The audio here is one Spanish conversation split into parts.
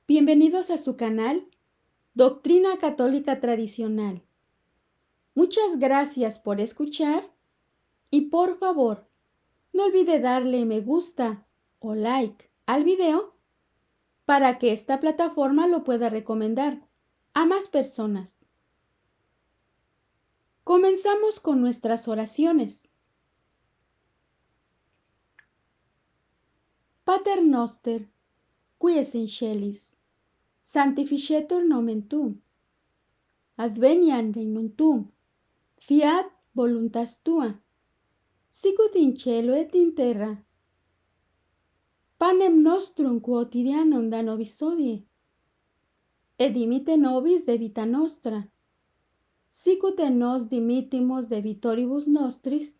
Bienvenidos a su canal Doctrina Católica Tradicional. Muchas gracias por escuchar y por favor, no olvide darle me gusta o like al video para que esta plataforma lo pueda recomendar a más personas. Comenzamos con nuestras oraciones. Pater noster, qui es in celis, sanctificetur nomen tuum, adveniat regnum tuum, fiat voluntas tua, sicut in cielo et in terra. Panem nostrum quotidianum da nobis hodie, et dimitte nobis debita nostra, sicut et nos dimittimus debitoribus nostris,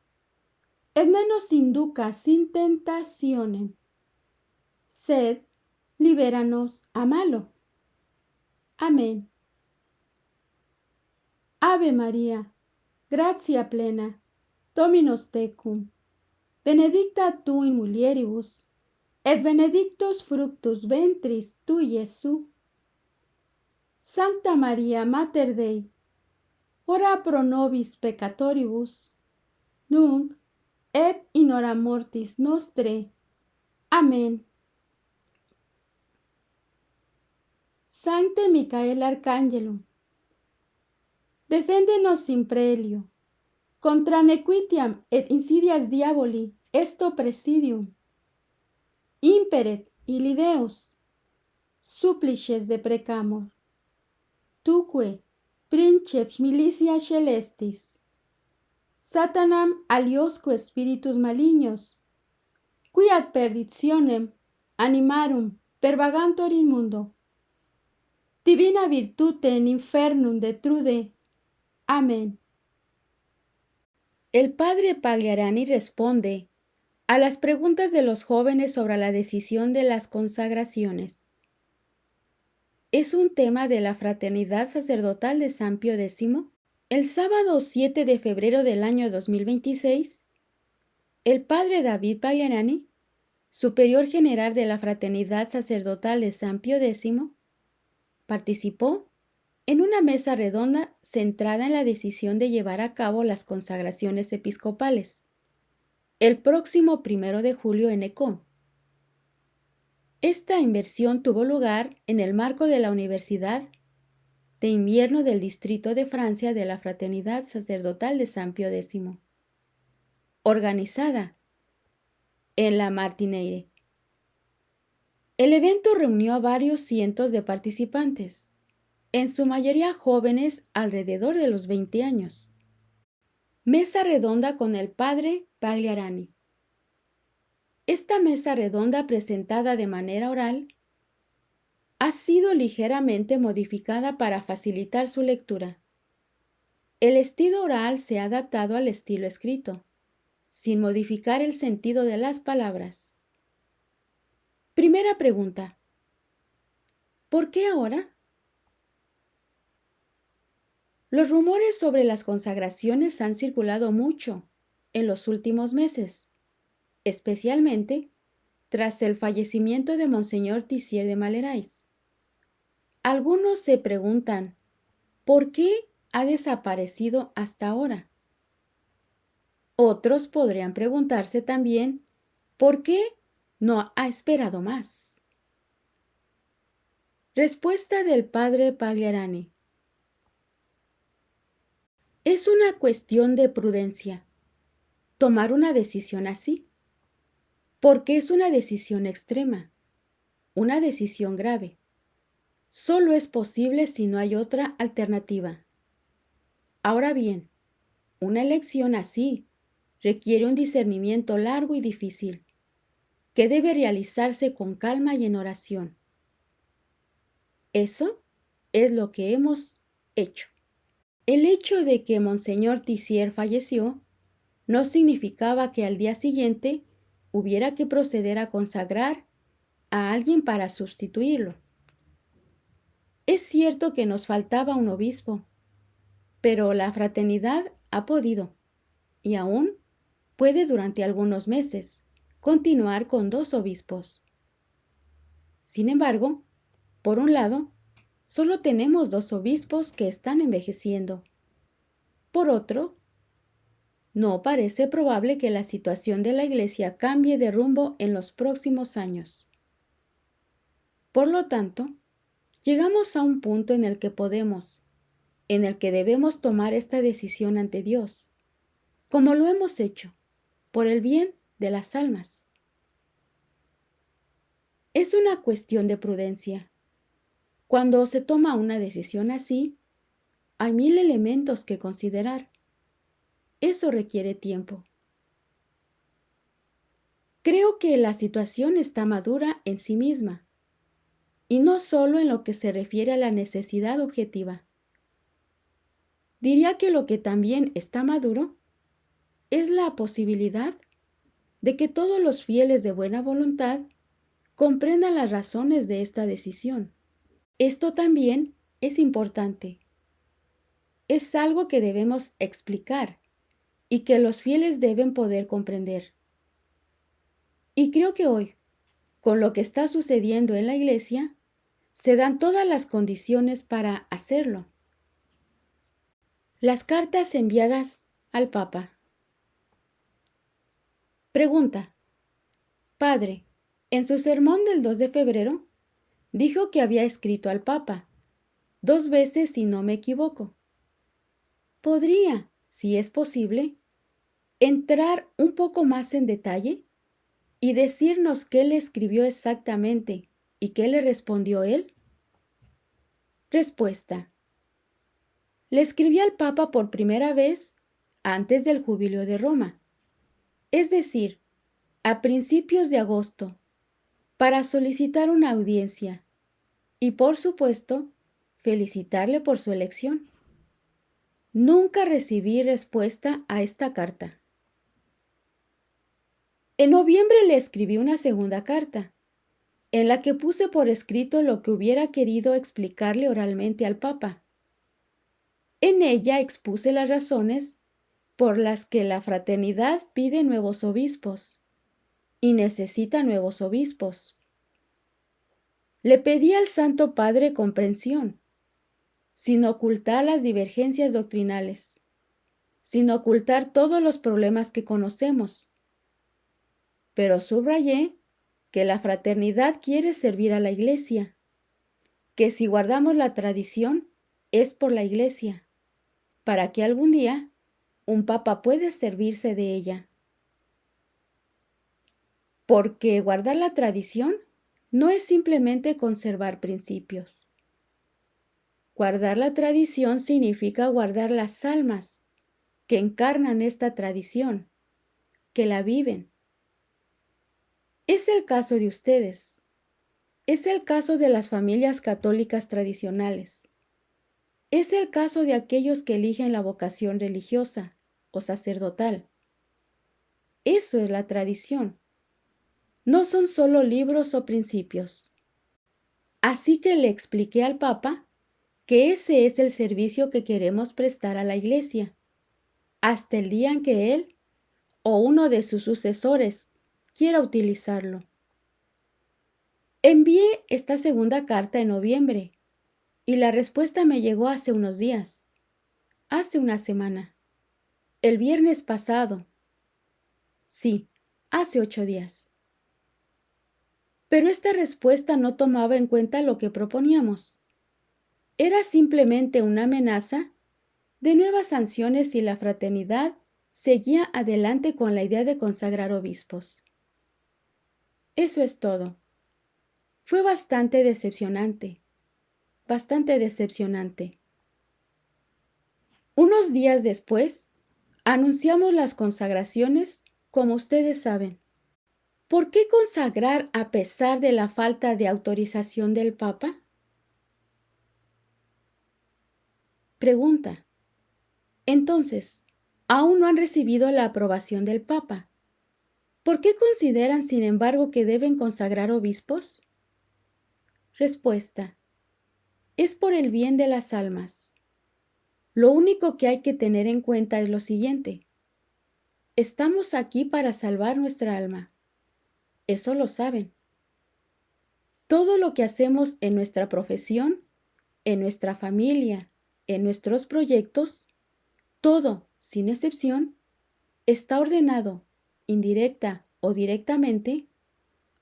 et ne nos inducas in tentationem, sed libera-nos a malo. Amén. Ave María, gratia plena, Dominus tecum, benedicta tu in mulieribus, et benedictus fructus ventris tui, Iesus. Sancta Maria, Mater Dei, ora pro nobis peccatoribus, nunc et in hora mortis nostrae. Amén. Sancte Micael Arcángelum, defende-nos in prelio, contra nequitiam et insidias diaboli esto presidium. Imperet illi Deus, supplices deprecamur. Tuque, princeps militia celestis, Satanam aliosque spiritus malignos, qui ad perditionem animarum pervagantur in mundo, divina virtute in infernum detrude. Amén. El padre Pagliarani responde a las preguntas de los jóvenes sobre la decisión de las consagraciones. Es un tema de la Fraternidad Sacerdotal de San Pío X. El sábado 7 de febrero del año 2026, el padre David Pagliarani, superior general de la Fraternidad Sacerdotal de San Pío X, participó en una mesa redonda centrada en la decisión de llevar a cabo las consagraciones episcopales el próximo 1 de julio en Écon. Esta inversión tuvo lugar en el marco de la Universidad de Invierno del Distrito de Francia de la Fraternidad Sacerdotal de San Pío X, organizada en La Martinière. El evento reunió a varios cientos de participantes, en su mayoría jóvenes alrededor de los 20 años. Mesa redonda con el padre Pagliarani. Esta mesa redonda presentada de manera oral ha sido ligeramente modificada para facilitar su lectura. El estilo oral se ha adaptado al estilo escrito, sin modificar el sentido de las palabras. Primera pregunta. ¿Por qué ahora? Los rumores sobre las consagraciones han circulado mucho en los últimos meses, especialmente tras el fallecimiento de Monseñor Tissier de Malerais. Algunos se preguntan, ¿por qué ha desaparecido hasta ahora? Otros podrían preguntarse también, ¿por qué no ha esperado más? Respuesta del padre Pagliarani. Es una cuestión de prudencia tomar una decisión así, porque es una decisión extrema, una decisión grave. Solo es posible si no hay otra alternativa. Ahora bien, una elección así requiere un discernimiento largo y difícil, que debe realizarse con calma y en oración. Eso es lo que hemos hecho. El hecho de que Monseñor Tissier falleció no significaba que al día siguiente hubiera que proceder a consagrar a alguien para sustituirlo. Es cierto que nos faltaba un obispo, pero la fraternidad ha podido, y aún puede durante algunos meses, continuar con 2 obispos. Sin embargo, Por un lado, solo tenemos 2 obispos que están envejeciendo. Por otro, no parece probable que la situación de la Iglesia cambie de rumbo en los próximos años. Por lo tanto, llegamos a un punto en el que debemos tomar esta decisión ante Dios, como lo hemos hecho, por el bien de las almas. Es una cuestión de prudencia. Cuando se toma una decisión así, hay 1000 elementos que considerar. Eso requiere tiempo. Creo que la situación está madura en sí misma, y no solo en lo que se refiere a la necesidad objetiva. Diría que lo que también está maduro es la posibilidad de que todos los fieles de buena voluntad comprendan las razones de esta decisión. Esto también es importante. Es algo que debemos explicar y que los fieles deben poder comprender. Y creo que hoy, con lo que está sucediendo en la Iglesia, se dan todas las condiciones para hacerlo. Las cartas enviadas al Papa. Pregunta. Padre, en su sermón del 2 de febrero, dijo que había escrito al Papa, 2 veces si no me equivoco. ¿Podría, si es posible, entrar un poco más en detalle y decirnos qué le escribió exactamente y qué le respondió él? Respuesta. Le escribí al Papa por primera vez antes del Jubileo de Roma, es decir, a principios de agosto, para solicitar una audiencia y, por supuesto, felicitarle por su elección. Nunca recibí respuesta a esta carta. En noviembre le escribí una segunda carta, en la que puse por escrito lo que hubiera querido explicarle oralmente al Papa. En ella expuse las razones por las que la fraternidad pide nuevos obispos y necesita nuevos obispos. Le pedí al Santo Padre comprensión, sin ocultar las divergencias doctrinales, sin ocultar todos los problemas que conocemos. Pero subrayé que la fraternidad quiere servir a la Iglesia, que si guardamos la tradición es por la Iglesia, para que algún día un papa pueda servirse de ella. Porque guardar la tradición no es simplemente conservar principios. Guardar la tradición significa guardar las almas que encarnan esta tradición, que la viven. Es el caso de ustedes. Es el caso de las familias católicas tradicionales. Es el caso de aquellos que eligen la vocación religiosa o sacerdotal. Eso es la tradición. No son solo libros o principios. Así que le expliqué al Papa que ese es el servicio que queremos prestar a la Iglesia, hasta el día en que él o uno de sus sucesores quiera utilizarlo. Envié esta segunda carta en noviembre y la respuesta me llegó hace unos días, hace una semana, el viernes pasado. Sí, hace 8 días. Pero esta respuesta no tomaba en cuenta lo que proponíamos. Era simplemente una amenaza de nuevas sanciones si la fraternidad seguía adelante con la idea de consagrar obispos. Eso es todo. Fue bastante decepcionante. Unos días después, anunciamos las consagraciones, como ustedes saben. ¿Por qué consagrar a pesar de la falta de autorización del Papa? Pregunta. Entonces, aún no han recibido la aprobación del Papa. ¿Por qué consideran, sin embargo, que deben consagrar obispos? Respuesta. Es por el bien de las almas. Lo único que hay que tener en cuenta es lo siguiente. Estamos aquí para salvar nuestra alma. Eso lo saben. Todo lo que hacemos en nuestra profesión, en nuestra familia, en nuestros proyectos, todo, sin excepción, está ordenado, indirecta o directamente,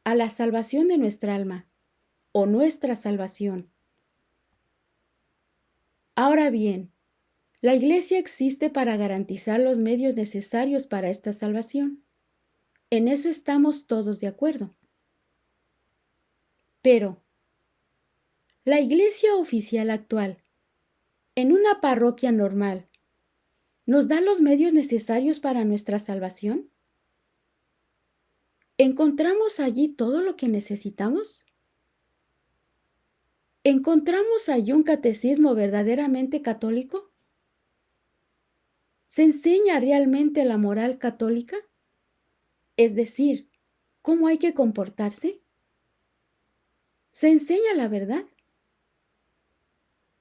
a la salvación de nuestra alma o nuestra salvación. Ahora bien, la Iglesia existe para garantizar los medios necesarios para esta salvación. En eso estamos todos de acuerdo. Pero, la Iglesia oficial actual, en una parroquia normal, ¿nos da los medios necesarios para nuestra salvación? ¿Encontramos allí todo lo que necesitamos? ¿Encontramos allí un catecismo verdaderamente católico? ¿Se enseña realmente la moral católica? Es decir, ¿cómo hay que comportarse? ¿Se enseña la verdad?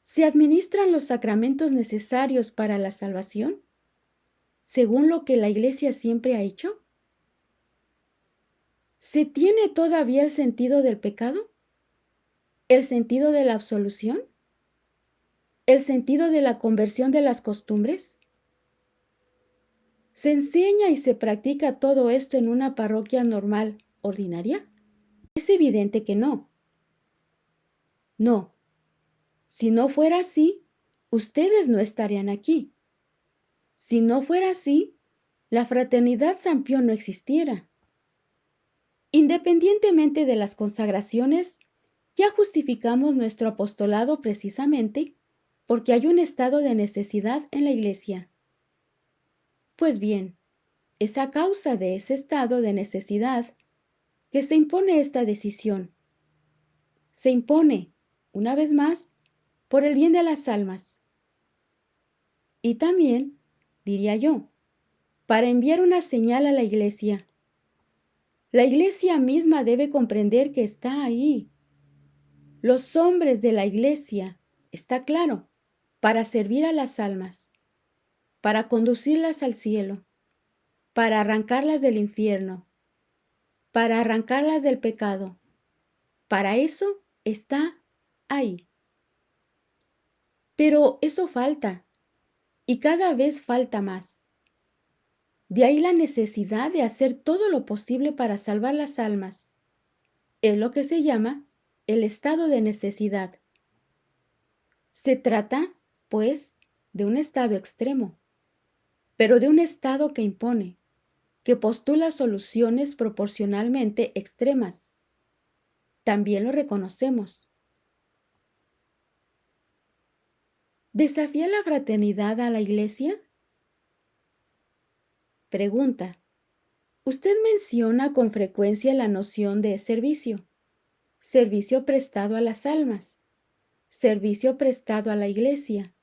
¿Se administran los sacramentos necesarios para la salvación, según lo que la Iglesia siempre ha hecho? ¿Se tiene todavía el sentido del pecado? ¿El sentido de la absolución? ¿El sentido de la conversión de las costumbres? ¿Se enseña y se practica todo esto en una parroquia normal, ordinaria? Es evidente que no. No. Si no fuera así, ustedes no estarían aquí. Si no fuera así, la Fraternidad San Pío no existiera. Independientemente de las consagraciones, ya justificamos nuestro apostolado precisamente porque hay un estado de necesidad en la Iglesia. Pues bien, es a causa de ese estado de necesidad que se impone esta decisión. Se impone, una vez más, por el bien de las almas. Y también, diría yo, para enviar una señal a la Iglesia. La Iglesia misma debe comprender que está ahí. Los hombres de la Iglesia, está claro, para servir a las almas, para conducirlas al cielo, para arrancarlas del infierno, para arrancarlas del pecado. Para eso está ahí. Pero eso falta, y cada vez falta más. De ahí la necesidad de hacer todo lo posible para salvar las almas. Es lo que se llama el estado de necesidad. Se trata, pues, de un estado extremo, pero de un estado que impone, que postula soluciones proporcionalmente extremas. También lo reconocemos. ¿Desafía la fraternidad a la Iglesia? Pregunta. Usted menciona con frecuencia la noción de servicio prestado a las almas, servicio prestado a la Iglesia.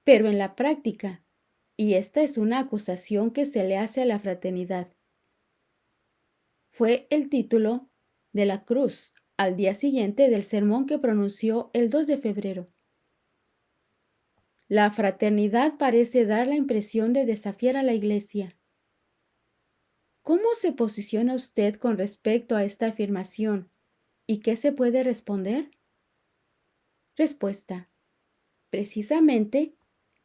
Pero en la práctica, y esta es una acusación que se le hace a la fraternidad, fue el título de la cruz al día siguiente del sermón que pronunció el 2 de febrero. La fraternidad parece dar la impresión de desafiar a la Iglesia. ¿Cómo se posiciona usted con respecto a esta afirmación y qué se puede responder? Respuesta. Precisamente,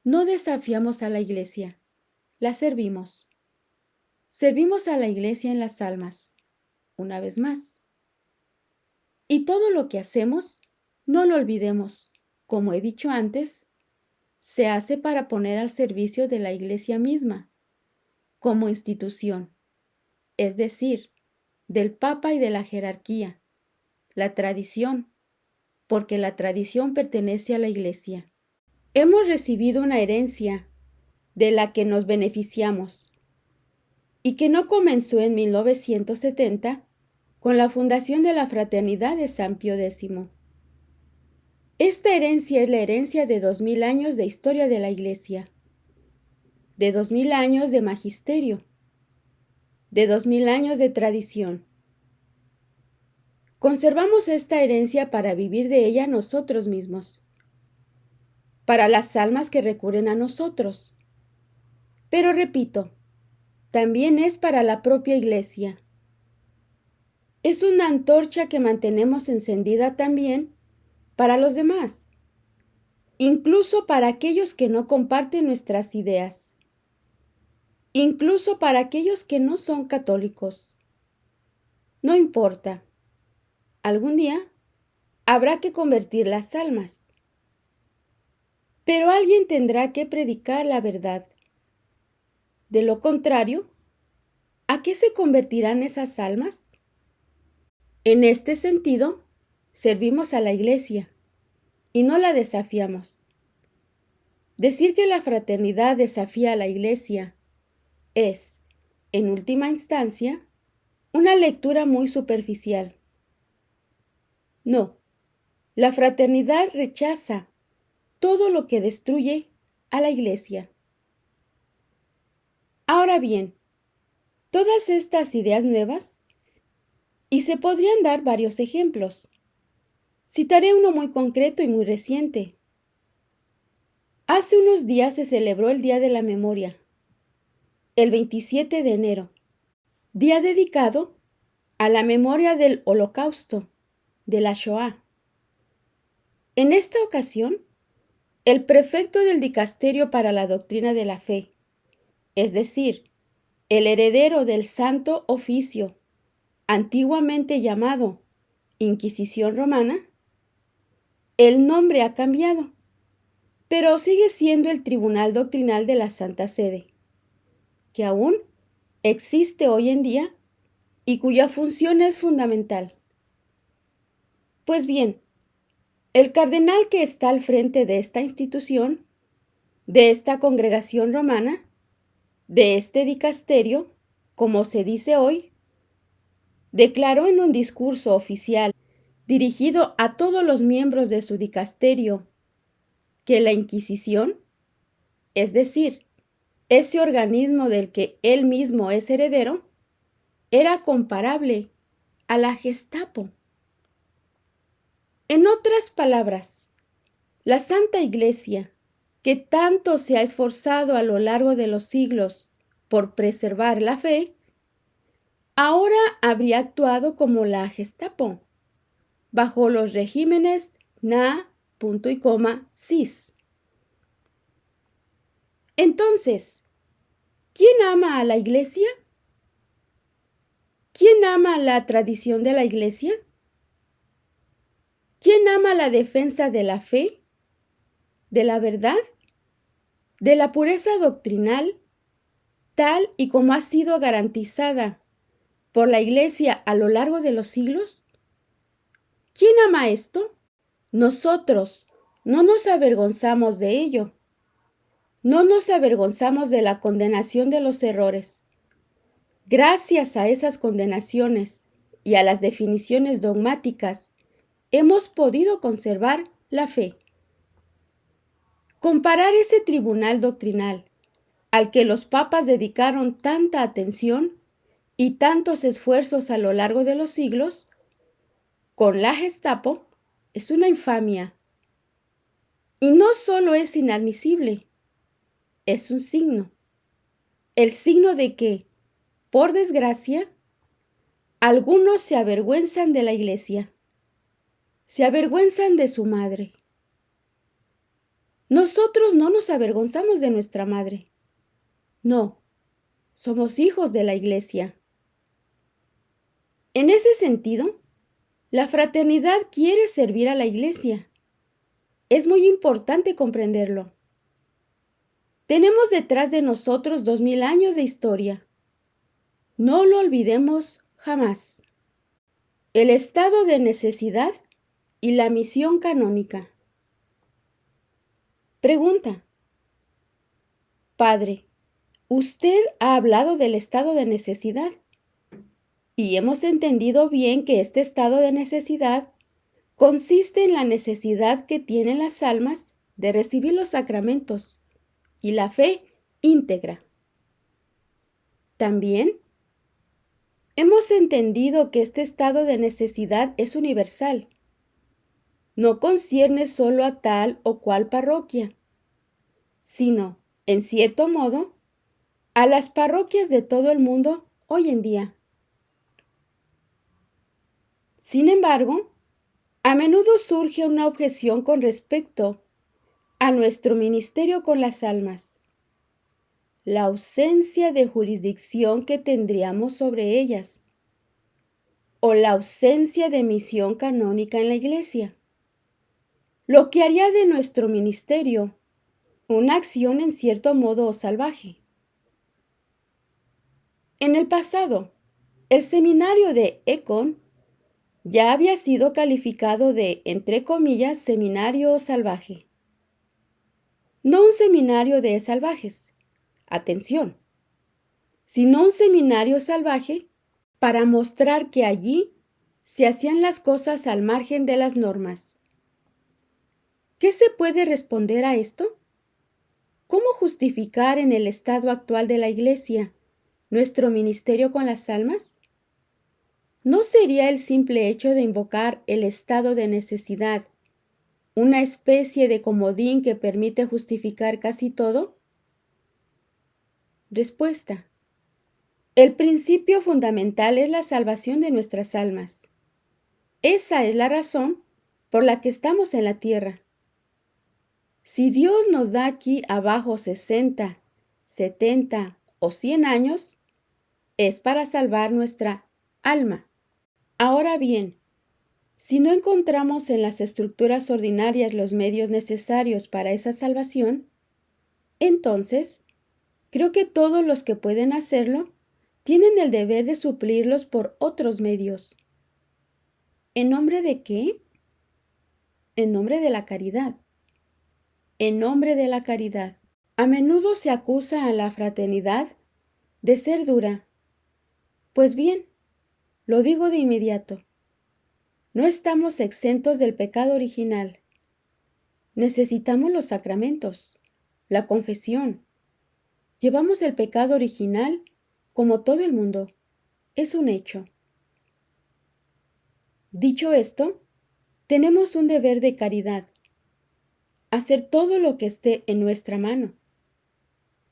no desafiamos a la Iglesia, la servimos. Servimos a la Iglesia en las almas, una vez más. Y todo lo que hacemos, no lo olvidemos, como he dicho antes, se hace para poner al servicio de la Iglesia misma, como institución, es decir, del Papa y de la jerarquía, la tradición, porque la tradición pertenece a la Iglesia. Hemos recibido una herencia de la que nos beneficiamos y que no comenzó en 1970 con la fundación de la Fraternidad de San Pío X. Esta herencia es la herencia de 2000 años de historia de la Iglesia, de 2000 años de magisterio, de 2000 años de tradición. Conservamos esta herencia para vivir de ella nosotros mismos, para las almas que recurren a nosotros. Pero repito, también es para la propia Iglesia. es una antorcha que mantenemos encendida también para los demás, incluso para aquellos que no comparten nuestras ideas, incluso para aquellos que no son católicos. No importa, algún día habrá que convertir las almas, pero alguien tendrá que predicar la verdad. De lo contrario, ¿a qué se convertirán esas almas? En este sentido, servimos a la Iglesia y no la desafiamos. Decir que la fraternidad desafía a la Iglesia es, en última instancia, una lectura muy superficial. No, la fraternidad rechaza todo lo que destruye a la Iglesia. Ahora bien, todas estas ideas nuevas, y se podrían dar varios ejemplos. Citaré uno muy concreto y muy reciente. Hace unos días se celebró el Día de la Memoria, el 27 de enero, día dedicado a la memoria del Holocausto, de la Shoah. En esta ocasión, el prefecto del Dicasterio para la Doctrina de la Fe, es decir, el heredero del Santo Oficio, antiguamente llamado Inquisición Romana, el nombre ha cambiado, pero sigue siendo el Tribunal Doctrinal de la Santa Sede, que aún existe hoy en día y cuya función es fundamental. Pues bien, el cardenal que está al frente de esta institución, de esta congregación romana, de este dicasterio, como se dice hoy, declaró en un discurso oficial dirigido a todos los miembros de su dicasterio que la Inquisición, es decir, ese organismo del que él mismo es heredero, era comparable a la Gestapo. En otras palabras, la Santa Iglesia, que tanto se ha esforzado a lo largo de los siglos por preservar la fe, ahora habría actuado como la Gestapo, bajo los regímenes na, punto y coma, cis. Entonces, ¿quién ama a la Iglesia? ¿Quién ama la tradición de la Iglesia? ¿Quién ama la defensa de la fe, de la verdad, de la pureza doctrinal, tal y como ha sido garantizada por la Iglesia a lo largo de los siglos? ¿Quién ama esto? Nosotros no nos avergonzamos de ello. No nos avergonzamos de la condenación de los errores. Gracias a esas condenaciones y a las definiciones dogmáticas, hemos podido conservar la fe. Comparar ese tribunal doctrinal al que los papas dedicaron tanta atención y tantos esfuerzos a lo largo de los siglos, con la Gestapo, es una infamia. Y no solo es inadmisible, es un signo. El signo de que, por desgracia, algunos se avergüenzan de la Iglesia, se avergüenzan de su madre. Nosotros no nos avergonzamos de nuestra madre. No, somos hijos de la Iglesia. En ese sentido, la fraternidad quiere servir a la Iglesia. Es muy importante comprenderlo. Tenemos detrás de nosotros 2000 años de historia. No lo olvidemos jamás. El estado de necesidad y la misión canónica. Pregunta. Padre, usted ha hablado del estado de necesidad y hemos entendido bien que este estado de necesidad consiste en la necesidad que tienen las almas de recibir los sacramentos y la fe íntegra. También hemos entendido que este estado de necesidad es universal. No concierne solo a tal o cual parroquia, sino, en cierto modo, a las parroquias de todo el mundo hoy en día. Sin embargo, a menudo surge una objeción con respecto a nuestro ministerio con las almas, la ausencia de jurisdicción que tendríamos sobre ellas, o la ausencia de misión canónica en la Iglesia, lo que haría de nuestro ministerio una acción en cierto modo salvaje. En el pasado, el seminario de Econ ya había sido calificado de, entre comillas, seminario salvaje. No un seminario de salvajes, atención, sino un seminario salvaje para mostrar que allí se hacían las cosas al margen de las normas. ¿Qué se puede responder a esto? ¿Cómo justificar en el estado actual de la Iglesia nuestro ministerio con las almas? ¿No sería el simple hecho de invocar el estado de necesidad una especie de comodín que permite justificar casi todo? Respuesta. El principio fundamental es la salvación de nuestras almas. Esa es la razón por la que estamos en la tierra. Si Dios nos da aquí abajo 60, 70 o 100 años, es para salvar nuestra alma. Ahora bien, si no encontramos en las estructuras ordinarias los medios necesarios para esa salvación, entonces creo que todos los que pueden hacerlo tienen el deber de suplirlos por otros medios. ¿En nombre de qué? En nombre de la caridad. En nombre de la caridad. A menudo se acusa a la fraternidad de ser dura. Pues bien, lo digo de inmediato. No estamos exentos del pecado original. Necesitamos los sacramentos, la confesión. Llevamos el pecado original como todo el mundo. Es un hecho. Dicho esto, tenemos un deber de caridad. Hacer todo lo que esté en nuestra mano,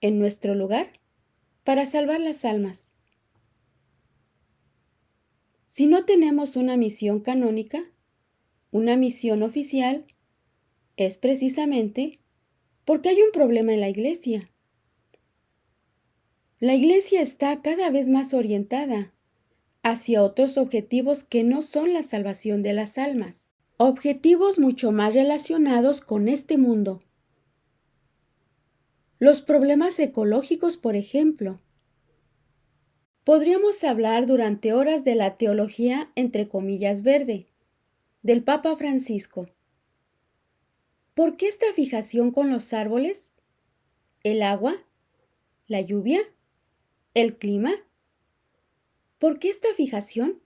en nuestro lugar, para salvar las almas. Si no tenemos una misión canónica, una misión oficial, es precisamente porque hay un problema en la Iglesia. La Iglesia está cada vez más orientada hacia otros objetivos que no son la salvación de las almas, objetivos mucho más relacionados con este mundo. Los problemas ecológicos, por ejemplo. Podríamos hablar durante horas de la teología entre comillas verde, del Papa Francisco. ¿Por qué esta fijación con los árboles? ¿El agua? ¿La lluvia? ¿El clima? ¿Por qué esta fijación?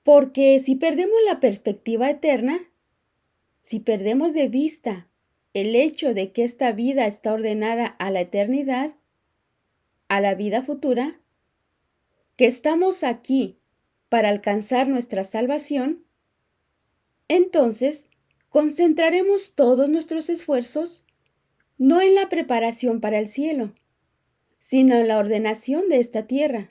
Porque si perdemos la perspectiva eterna, si perdemos de vista el hecho de que esta vida está ordenada a la eternidad, a la vida futura, que estamos aquí para alcanzar nuestra salvación, entonces concentraremos todos nuestros esfuerzos no en la preparación para el cielo, sino en la ordenación de esta tierra,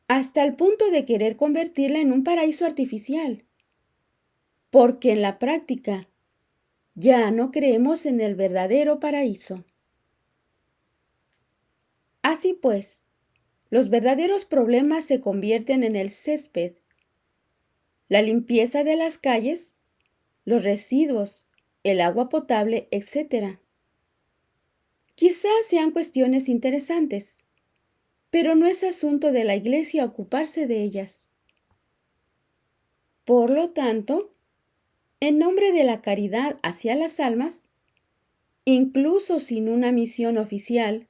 hasta el punto de querer convertirla en un paraíso artificial, porque en la práctica ya no creemos en el verdadero paraíso. Así pues, los verdaderos problemas se convierten en el césped, la limpieza de las calles, los residuos, el agua potable, etc. Quizás sean cuestiones interesantes, pero no es asunto de la Iglesia ocuparse de ellas. Por lo tanto, en nombre de la caridad hacia las almas, incluso sin una misión oficial,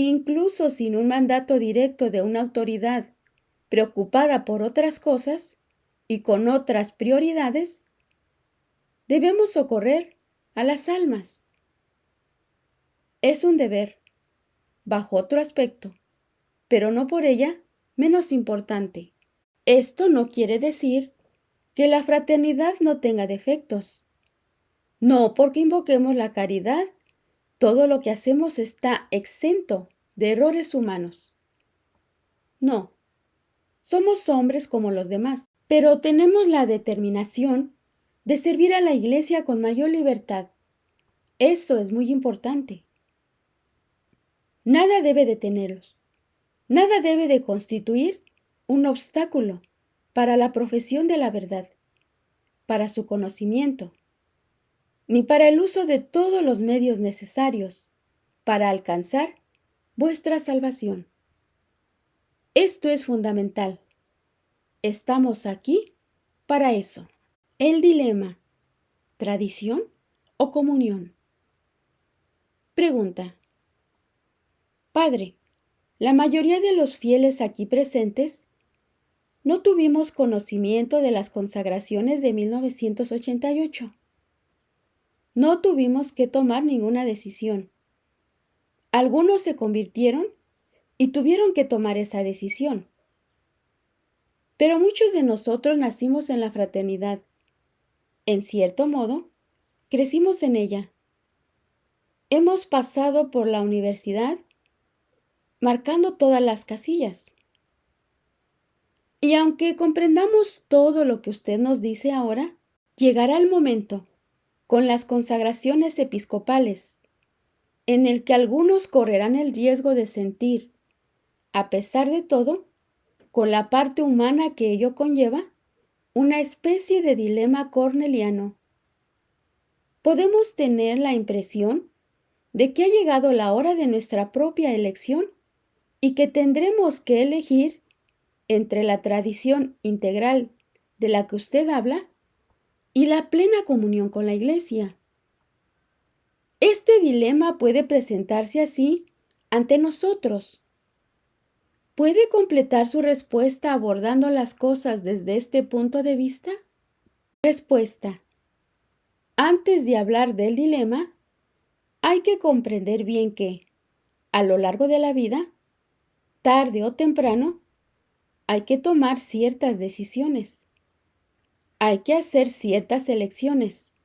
incluso sin un mandato directo de una autoridad preocupada por otras cosas y con otras prioridades, debemos socorrer a las almas. Es un deber, bajo otro aspecto, pero no por ella menos importante. Esto no quiere decir que la fraternidad no tenga defectos. No porque invoquemos la caridad, todo lo que hacemos está exento de errores humanos. No, Somos hombres como los demás, pero tenemos la determinación de servir a la Iglesia con mayor libertad. Eso es muy importante. Nada debe detenerlos. Nada debe de constituir un obstáculo para la profesión de la verdad, para su conocimiento, ni para el uso de todos los medios necesarios para alcanzar vuestra salvación. Esto es fundamental. Estamos aquí para eso. El dilema: ¿tradición o comunión? Pregunta. Padre, la mayoría de los fieles aquí presentes no tuvimos conocimiento de las consagraciones de 1988. No tuvimos que tomar ninguna decisión. Algunos se convirtieron y tuvieron que tomar esa decisión. Pero muchos de nosotros nacimos en la fraternidad. En cierto modo, crecimos en ella. Hemos pasado por la universidad marcando todas las casillas. Y aunque comprendamos todo lo que usted nos dice ahora, llegará el momento, con las consagraciones episcopales, en el que algunos correrán el riesgo de sentir, a pesar de todo, con la parte humana que ello conlleva, una especie de dilema corneliano. Podemos tener la impresión de que ha llegado la hora de nuestra propia elección y que tendremos que elegir entre la tradición integral de la que usted habla y la plena comunión con la Iglesia. Este dilema puede presentarse así ante nosotros. ¿Puede completar su respuesta abordando las cosas desde este punto de vista? Respuesta. Antes de hablar del dilema, hay que comprender bien que, a lo largo de la vida, tarde o temprano, hay que tomar ciertas decisiones. Hay que hacer ciertas elecciones.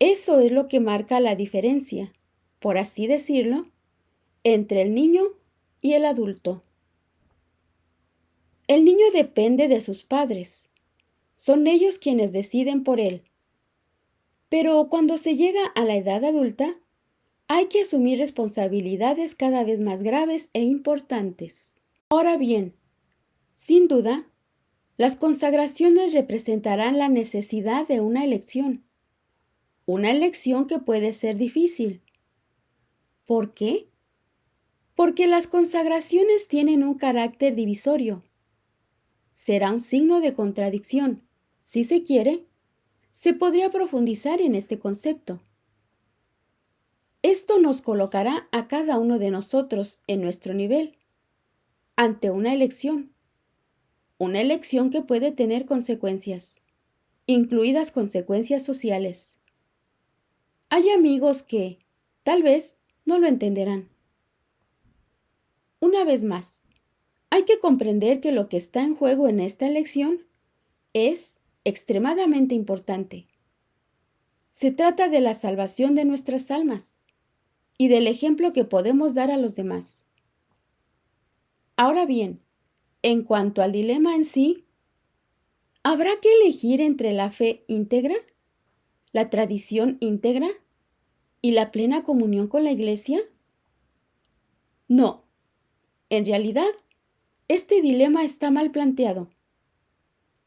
Eso es lo que marca la diferencia, por así decirlo, entre el niño y el adulto. El niño depende de sus padres. Son ellos quienes deciden por él. Pero cuando se llega a la edad adulta, hay que asumir responsabilidades cada vez más graves e importantes. Ahora bien, sin duda, las consagraciones representarán la necesidad de una elección que puede ser difícil. ¿Por qué? Porque las consagraciones tienen un carácter divisorio. Será un signo de contradicción. Si se quiere, se podría profundizar en este concepto. Esto nos colocará a cada uno de nosotros en nuestro nivel, ante una elección que puede tener consecuencias, incluidas consecuencias sociales. Hay amigos que, tal vez, no lo entenderán. Una vez más, hay que comprender que lo que está en juego en esta elección es extremadamente importante. Se trata de la salvación de nuestras almas y del ejemplo que podemos dar a los demás. Ahora bien, en cuanto al dilema en sí, ¿habrá que elegir entre la fe íntegra, la tradición íntegra y la plena comunión con la Iglesia? No, en realidad, este dilema está mal planteado.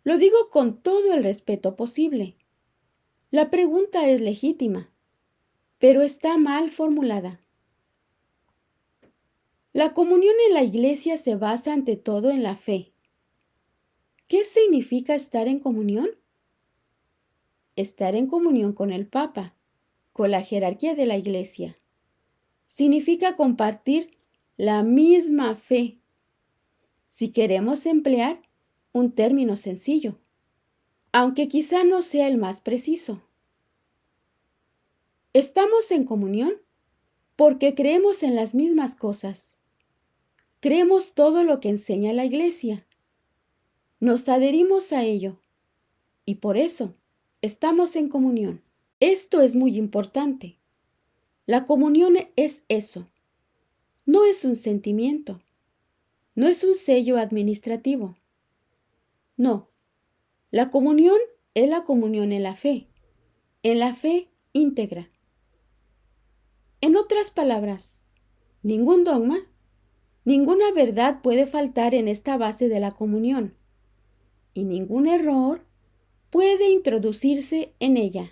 Lo digo con todo el respeto posible. La pregunta es legítima, pero está mal formulada. La comunión en la Iglesia se basa ante todo en la fe. ¿Qué significa estar en comunión? Estar en comunión con el Papa, con la jerarquía de la Iglesia. Significa compartir la misma fe. Si queremos emplear un término sencillo, aunque quizá no sea el más preciso. Estamos en comunión porque creemos en las mismas cosas. Creemos todo lo que enseña la Iglesia. Nos adherimos a ello y por eso estamos en comunión. Esto es muy importante. La comunión es eso. No es un sentimiento. No es un sello administrativo. No, la comunión es la comunión en la fe íntegra. En otras palabras, ningún dogma, ninguna verdad puede faltar en esta base de la comunión, y ningún error puede introducirse en ella.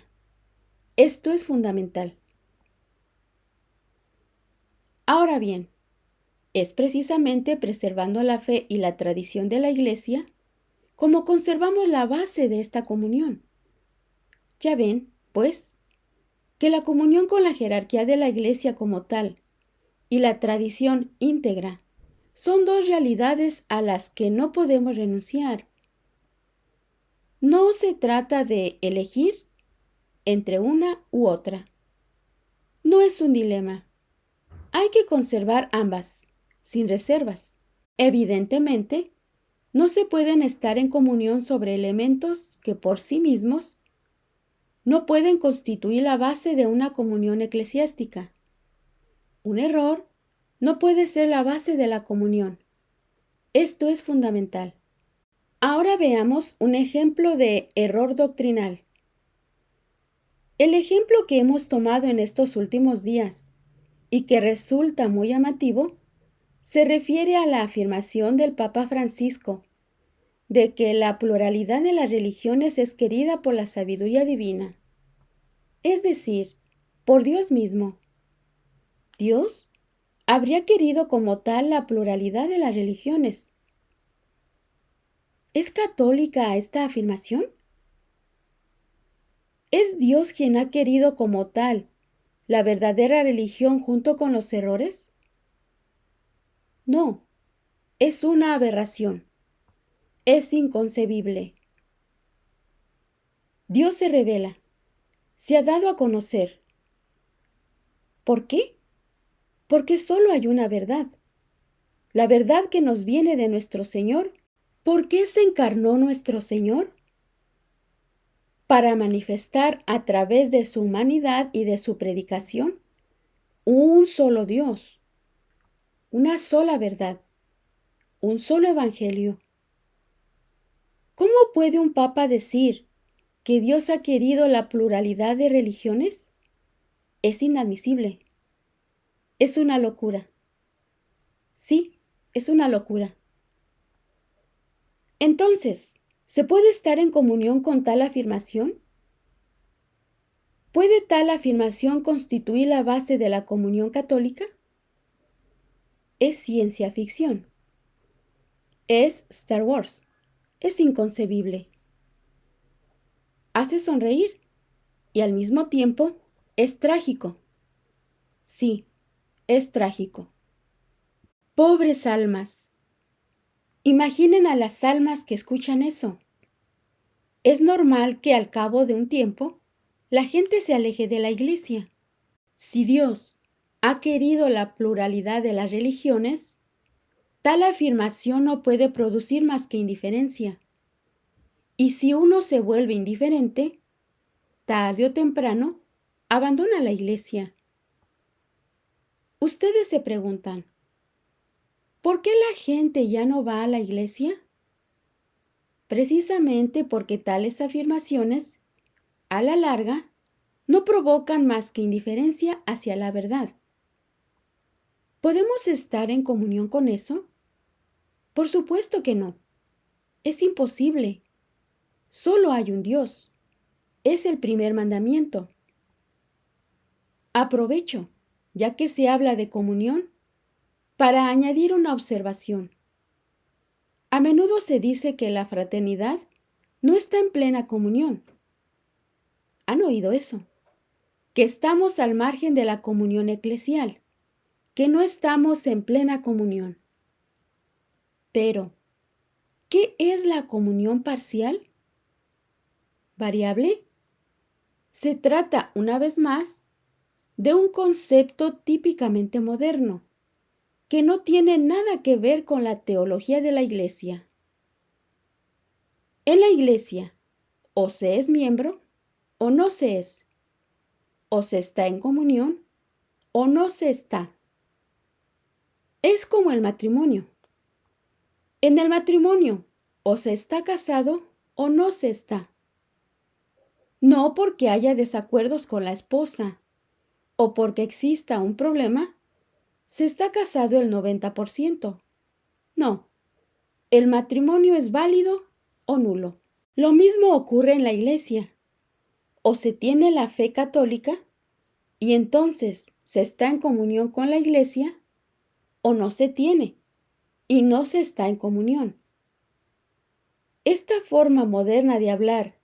Esto es fundamental. Ahora bien, es precisamente preservando la fe y la tradición de la Iglesia como conservamos la base de esta comunión. Ya ven, pues, que la comunión con la jerarquía de la Iglesia como tal y la tradición íntegra son dos realidades a las que no podemos renunciar. No se trata de elegir entre una u otra. No es un dilema. Hay que conservar ambas, sin reservas. Evidentemente, no se pueden estar en comunión sobre elementos que por sí mismos no pueden constituir la base de una comunión eclesiástica. Un error no puede ser la base de la comunión. Esto es fundamental. Ahora veamos un ejemplo de error doctrinal. El ejemplo que hemos tomado en estos últimos días y que resulta muy llamativo se refiere a la afirmación del Papa Francisco de que la pluralidad de las religiones es querida por la sabiduría divina, es decir, por Dios mismo. Dios habría querido como tal la pluralidad de las religiones. ¿Es católica esta afirmación? ¿Es Dios quien ha querido como tal la verdadera religión junto con los errores? No, es una aberración. Es inconcebible. Dios se revela, se ha dado a conocer. ¿Por qué? Porque solo hay una verdad, la verdad que nos viene de nuestro Señor. ¿Por qué se encarnó nuestro Señor? Para manifestar a través de su humanidad y de su predicación un solo Dios, una sola verdad, un solo evangelio. ¿Cómo puede un papa decir que Dios ha querido la pluralidad de religiones? Es inadmisible. Es una locura. Sí, es una locura. Entonces, ¿se puede estar en comunión con tal afirmación? ¿Puede tal afirmación constituir la base de la comunión católica? Es ciencia ficción. Es Star Wars. Es inconcebible. Hace sonreír y al mismo tiempo es trágico. Sí, es trágico. Pobres almas. Imaginen a las almas que escuchan eso. Es normal que al cabo de un tiempo la gente se aleje de la iglesia. Si Dios ha querido la pluralidad de las religiones, tal afirmación no puede producir más que indiferencia. Y si uno se vuelve indiferente, tarde o temprano, abandona la iglesia. Ustedes se preguntan, ¿por qué la gente ya no va a la iglesia? Precisamente porque tales afirmaciones, a la larga, no provocan más que indiferencia hacia la verdad. ¿Podemos estar en comunión con eso? Por supuesto que no. Es imposible. Solo hay un Dios. Es el primer mandamiento. Aprovecho, ya que se habla de comunión, para añadir una observación. A menudo se dice que la fraternidad no está en plena comunión. ¿Han oído eso? Que estamos al margen de la comunión eclesial, que no estamos en plena comunión. Pero, ¿qué es la comunión parcial? ¿Variable? Se trata, una vez más, de un concepto típicamente moderno, que no tiene nada que ver con la teología de la Iglesia. En la Iglesia, o se es miembro o no se es, o se está en comunión o no se está. Es como el matrimonio. En el matrimonio, O se está casado o no se está. No porque haya desacuerdos con la esposa o porque exista un problema, se está casado el 90%. No, el matrimonio es válido o nulo. Lo mismo ocurre en la iglesia. O se tiene la fe católica y entonces se está en comunión con la iglesia, o no se tiene y no se está en comunión. Esta forma moderna de hablar,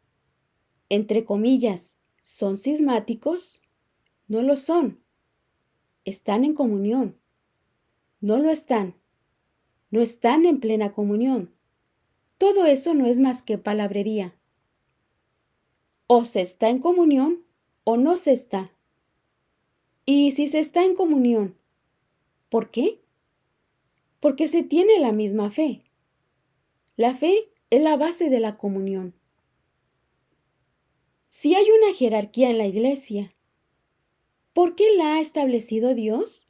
entre comillas, ¿son cismáticos? No lo son. Están en comunión. No lo están. No están en plena comunión. Todo eso no es más que palabrería. O se está en comunión o no se está. Y si se está en comunión, ¿por qué? Porque se tiene la misma fe. La fe es la base de la comunión. Si hay una jerarquía en la iglesia, ¿por qué la ha establecido Dios?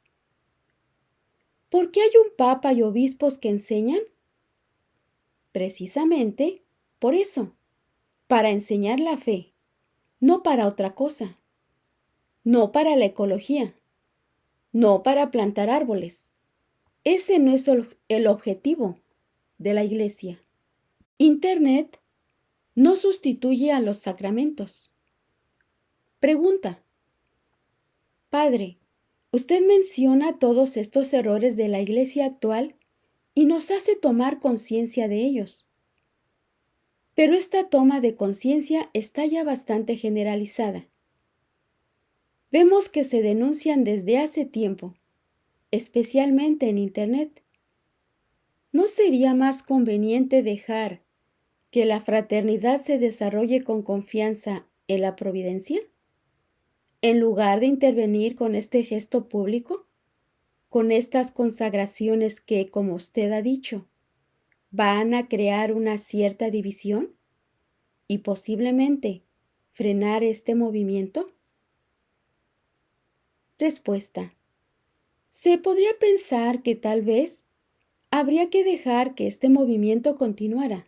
¿Por qué hay un papa y obispos que enseñan? Precisamente por eso, para enseñar la fe, no para otra cosa, no para la ecología, no para plantar árboles. Ese no es el objetivo de la iglesia. Internet no sustituye a los sacramentos. Pregunta: Padre, usted menciona todos estos errores de la iglesia actual y nos hace tomar conciencia de ellos. Pero esta toma de conciencia está ya bastante generalizada. Vemos que se denuncian desde hace tiempo, especialmente en Internet. ¿No sería más conveniente dejar que la fraternidad se desarrolle con confianza en la providencia, en lugar de intervenir con este gesto público, con estas consagraciones que, como usted ha dicho, van a crear una cierta división y posiblemente frenar este movimiento? Respuesta: se podría pensar que tal vez habría que dejar que este movimiento continuara.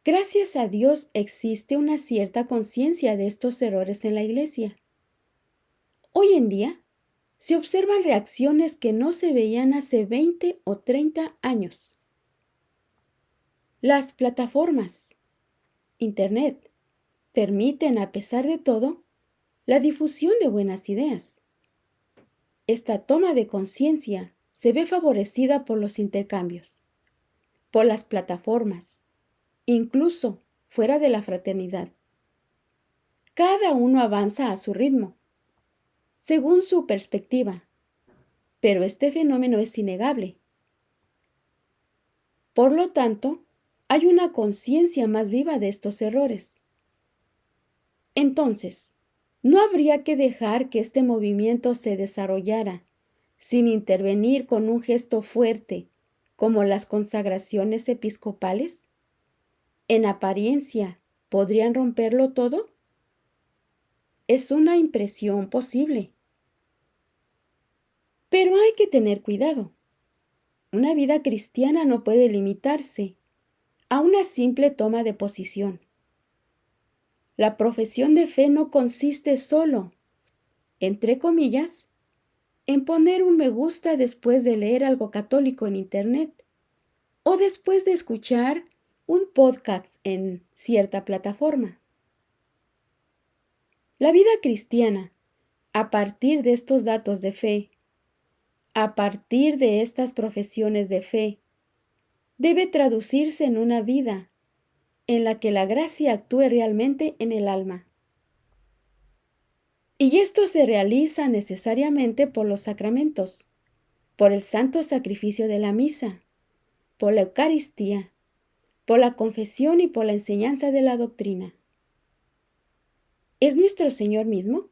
Gracias a Dios existe una cierta conciencia de estos errores en la iglesia. Hoy en día se observan reacciones que no se veían hace 20 o 30 años. Las plataformas, Internet, permiten, a pesar de todo, la difusión de buenas ideas. Esta toma de conciencia se ve favorecida por los intercambios, por las plataformas, incluso fuera de la fraternidad. Cada uno avanza a su ritmo, según su perspectiva, pero este fenómeno es innegable. Por lo tanto, hay una conciencia más viva de estos errores. Entonces, ¿no habría que dejar que este movimiento se desarrollara sin intervenir con un gesto fuerte como las consagraciones episcopales? En apariencia, ¿podrían romperlo todo? Es una impresión posible. Pero hay que tener cuidado. Una vida cristiana no puede limitarse a una simple toma de posición. La profesión de fe no consiste solo, entre comillas, en poner un me gusta después de leer algo católico en Internet o después de escuchar un podcast en cierta plataforma. La vida cristiana, a partir de estos datos de fe, a partir de estas profesiones de fe, debe traducirse en una vida en la que la gracia actúe realmente en el alma. Y esto se realiza necesariamente por los sacramentos, por el santo sacrificio de la misa, por la Eucaristía, por la confesión y por la enseñanza de la doctrina. Es nuestro Señor mismo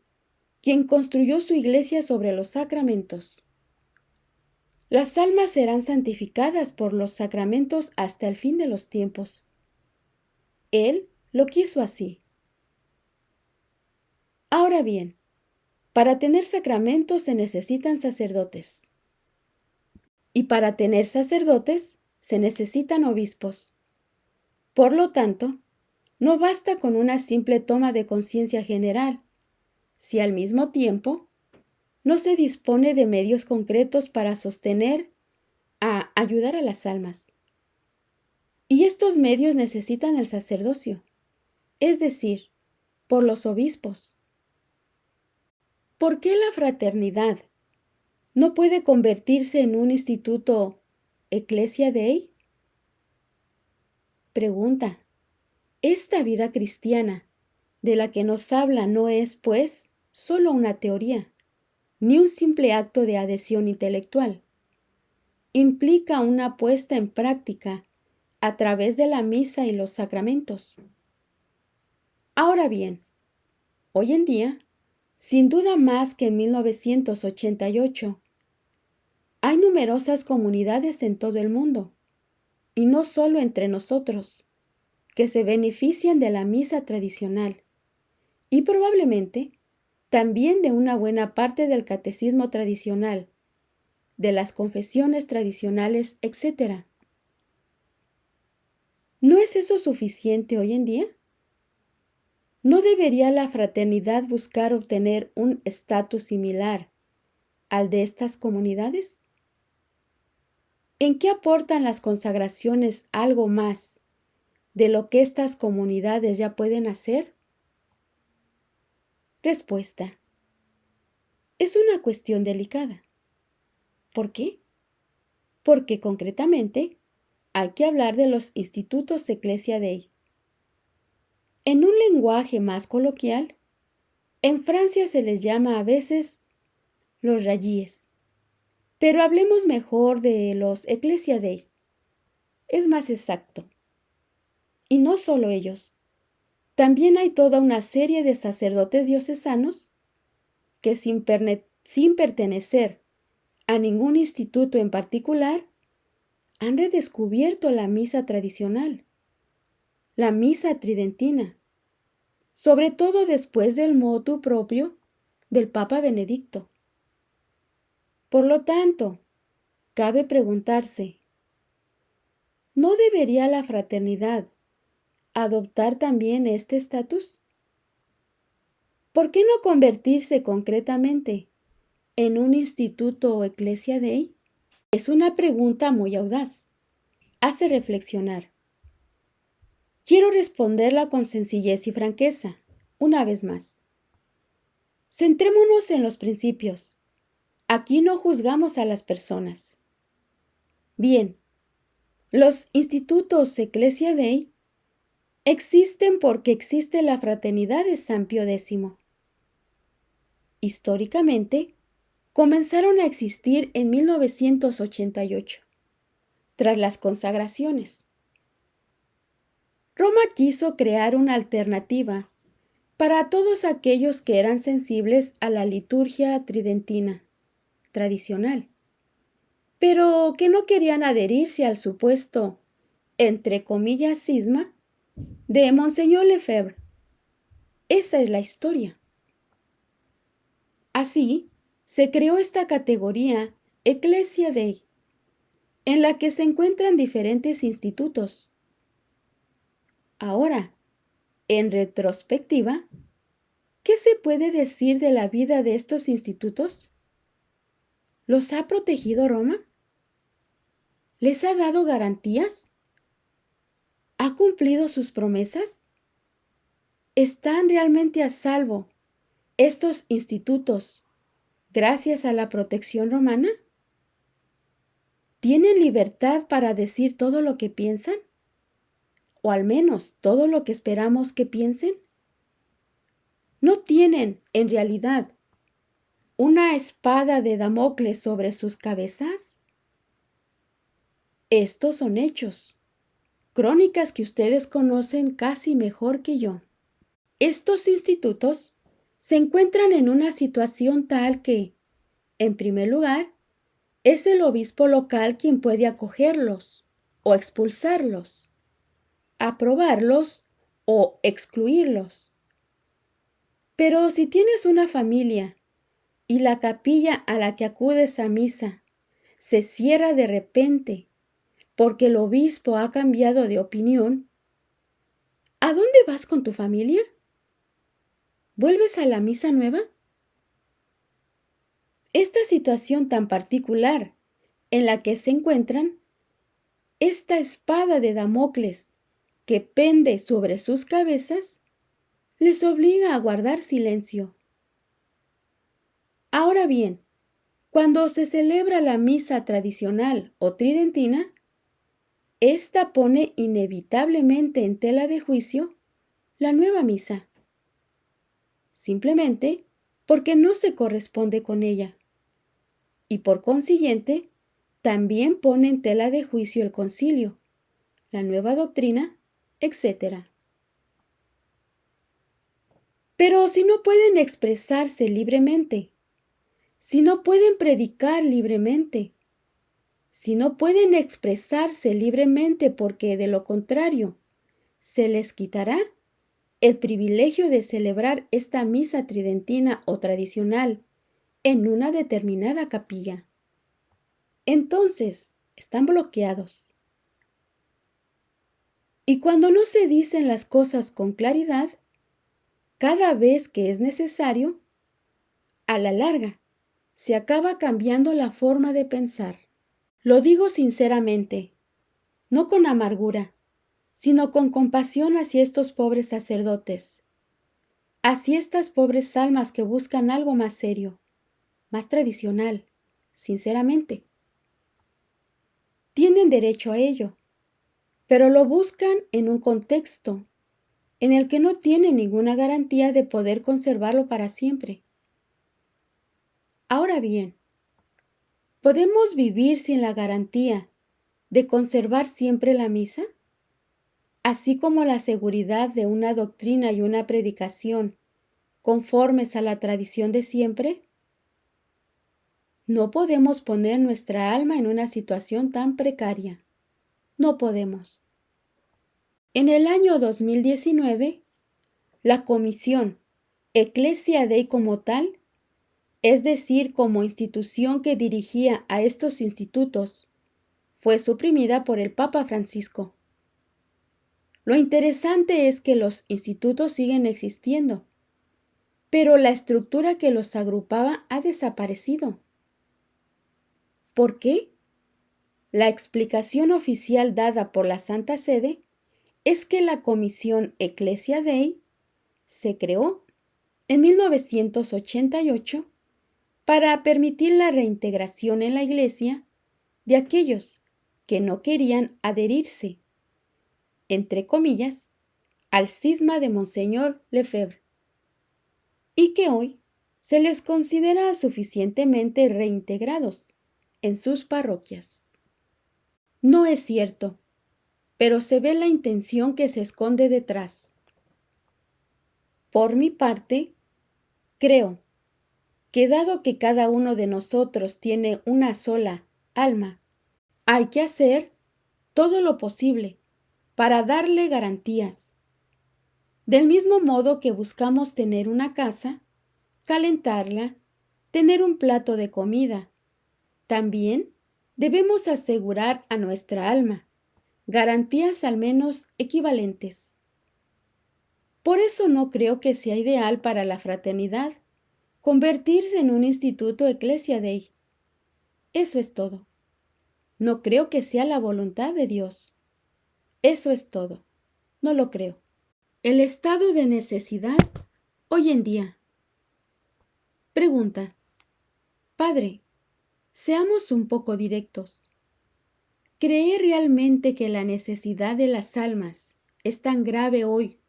quien construyó su iglesia sobre los sacramentos. Las almas serán santificadas por los sacramentos hasta el fin de los tiempos. Él lo quiso así. Ahora bien, para tener sacramentos se necesitan sacerdotes. Y para tener sacerdotes se necesitan obispos. Por lo tanto, no basta con una simple toma de conciencia general, si al mismo tiempo no se dispone de medios concretos para sostener, a ayudar a las almas. Y estos medios necesitan el sacerdocio, es decir, por los obispos. ¿Por qué la fraternidad no puede convertirse en un instituto Ecclesia Dei? Pregunta. Esta vida cristiana de la que nos habla no es, pues, solo una teoría, ni un simple acto de adhesión intelectual. Implica una puesta en práctica a través de la misa y los sacramentos. Ahora bien, hoy en día, sin duda más que en 1988, hay numerosas comunidades en todo el mundo, y no solo entre nosotros, que se benefician de la misa tradicional y probablemente también de una buena parte del catecismo tradicional, de las confesiones tradicionales, etc. ¿No es eso suficiente hoy en día? ¿No debería la fraternidad buscar obtener un estatus similar al de estas comunidades? ¿En qué aportan las consagraciones algo más de lo que estas comunidades ya pueden hacer? Respuesta. Es una cuestión delicada. ¿Por qué? Porque concretamente hay que hablar de los institutos Ecclesia Dei. En un lenguaje más coloquial, en Francia se les llama a veces los rayíes, pero hablemos mejor de los Ecclesia Dei. Es más exacto. Y no solo ellos. También hay toda una serie de sacerdotes diocesanos que sin pertenecer a ningún instituto en particular, han redescubierto la misa tradicional, la misa tridentina, sobre todo después del motu propio del Papa Benedicto. Por lo tanto, cabe preguntarse, ¿no debería la fraternidad adoptar también este estatus? ¿Por qué no convertirse concretamente en un instituto Ecclesia Dei? Es una pregunta muy audaz. Hace reflexionar. Quiero responderla con sencillez y franqueza, una vez más. Centrémonos en los principios. Aquí no juzgamos a las personas. Bien, los institutos Ecclesia Dei existen porque existe la fraternidad de San Pío X. Históricamente, comenzaron a existir en 1988, tras las consagraciones. Roma quiso crear una alternativa para todos aquellos que eran sensibles a la liturgia tridentina tradicional, pero que no querían adherirse al supuesto, entre comillas, cisma de Monseñor Lefebvre. Esa es la historia. Así, se creó esta categoría Ecclesia Dei, en la que se encuentran diferentes institutos. Ahora, en retrospectiva, ¿qué se puede decir de la vida de estos institutos? ¿Los ha protegido Roma? ¿Les ha dado garantías? ¿Ha cumplido sus promesas? ¿Están realmente a salvo estos institutos gracias a la protección romana? ¿Tienen libertad para decir todo lo que piensan? ¿O al menos todo lo que esperamos que piensen? ¿No tienen, en realidad, una espada de Damocles sobre sus cabezas? Estos son hechos, crónicas que ustedes conocen casi mejor que yo. Estos institutos se encuentran en una situación tal que, en primer lugar, es el obispo local quien puede acogerlos o expulsarlos, aprobarlos o excluirlos. Pero si tienes una familia y la capilla a la que acudes a misa se cierra de repente porque el obispo ha cambiado de opinión, ¿a dónde vas con tu familia? ¿Vuelves a la misa nueva? Esta situación tan particular en la que se encuentran, esta espada de Damocles que pende sobre sus cabezas, les obliga a guardar silencio. Ahora bien, cuando se celebra la misa tradicional o tridentina, esta pone inevitablemente en tela de juicio la nueva misa, simplemente porque no se corresponde con ella, y por consiguiente, también pone en tela de juicio el concilio, la nueva doctrina, etc. Pero si no pueden expresarse libremente, si no pueden predicar libremente, si no pueden expresarse libremente porque de lo contrario se les quitará el privilegio de celebrar esta misa tridentina o tradicional en una determinada capilla, entonces están bloqueados. Y cuando no se dicen las cosas con claridad, cada vez que es necesario, a la larga, se acaba cambiando la forma de pensar. Lo digo sinceramente, no con amargura, sino con compasión hacia estos pobres sacerdotes, hacia estas pobres almas que buscan algo más serio, más tradicional, sinceramente. Tienen derecho a ello, pero lo buscan en un contexto en el que no tienen ninguna garantía de poder conservarlo para siempre. Ahora bien, ¿podemos vivir sin la garantía de conservar siempre la misa? Así como la seguridad de una doctrina y una predicación conformes a la tradición de siempre. No podemos poner nuestra alma en una situación tan precaria. No podemos. En el año 2019, la Comisión Ecclesia Dei como tal, es decir, como institución que dirigía a estos institutos, fue suprimida por el Papa Francisco. Lo interesante es que los institutos siguen existiendo, pero la estructura que los agrupaba ha desaparecido. ¿Por qué? La explicación oficial dada por la Santa Sede es que la Comisión Ecclesia Dei se creó en 1988 para permitir la reintegración en la Iglesia de aquellos que no querían adherirse, entre comillas, al cisma de Monseñor Lefebvre, y que hoy se les considera suficientemente reintegrados en sus parroquias. No es cierto, pero se ve la intención que se esconde detrás. Por mi parte, creo que dado que cada uno de nosotros tiene una sola alma, hay que hacer todo lo posible para darle garantías. Del mismo modo que buscamos tener una casa, calentarla, tener un plato de comida, también debemos asegurar a nuestra alma garantías al menos equivalentes. Por eso no creo que sea ideal para la fraternidad convertirse en un instituto Ecclesia Dei. Eso es todo. No creo que sea la voluntad de Dios. Eso es todo. No lo creo. El estado de necesidad hoy en día. Pregunta. Padre, seamos un poco directos. ¿Cree realmente que la necesidad de las almas es tan grave hoy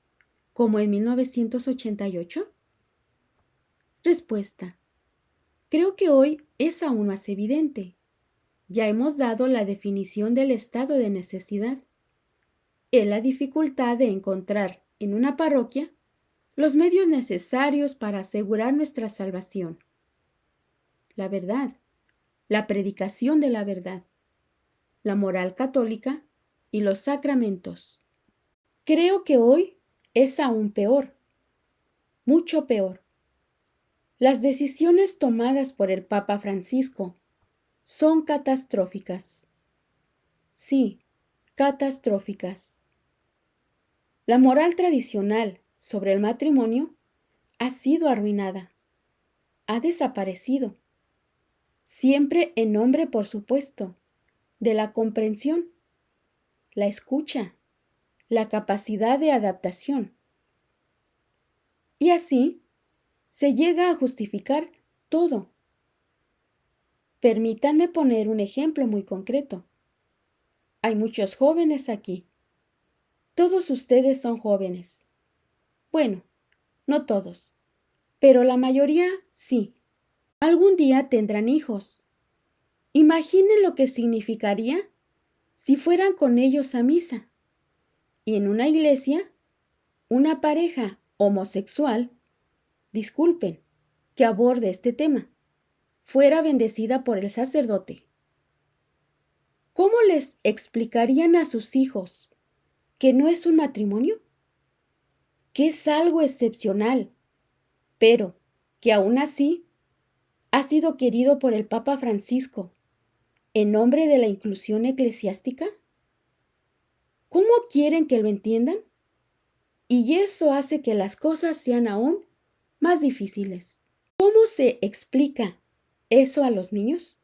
como en 1988? Respuesta. Creo que hoy es aún más evidente. Ya hemos dado la definición del estado de necesidad. Es la dificultad de encontrar en una parroquia los medios necesarios para asegurar nuestra salvación. La verdad, la predicación de la verdad, la moral católica y los sacramentos. Creo que hoy es aún peor, mucho peor. Las decisiones tomadas por el Papa Francisco son catastróficas. Sí, catastróficas. La moral tradicional sobre el matrimonio ha sido arruinada, ha desaparecido, siempre en nombre, por supuesto, de la comprensión, la escucha, la capacidad de adaptación. Y así se llega a justificar todo. Permítanme poner un ejemplo muy concreto. Hay muchos jóvenes aquí. Todos ustedes son jóvenes. Bueno, no todos, pero la mayoría sí. Algún día tendrán hijos. Imaginen lo que significaría si fueran con ellos a misa y en una iglesia una pareja homosexual, disculpen, que aborde este tema, fuera bendecida por el sacerdote. ¿Cómo les explicarían a sus hijos que no es un matrimonio? Que es algo excepcional, pero que aún así ha sido querido por el Papa Francisco en nombre de la inclusión eclesiástica? ¿Cómo quieren que lo entiendan? Y eso hace que las cosas sean aún más difíciles. ¿Cómo se explica eso a los niños?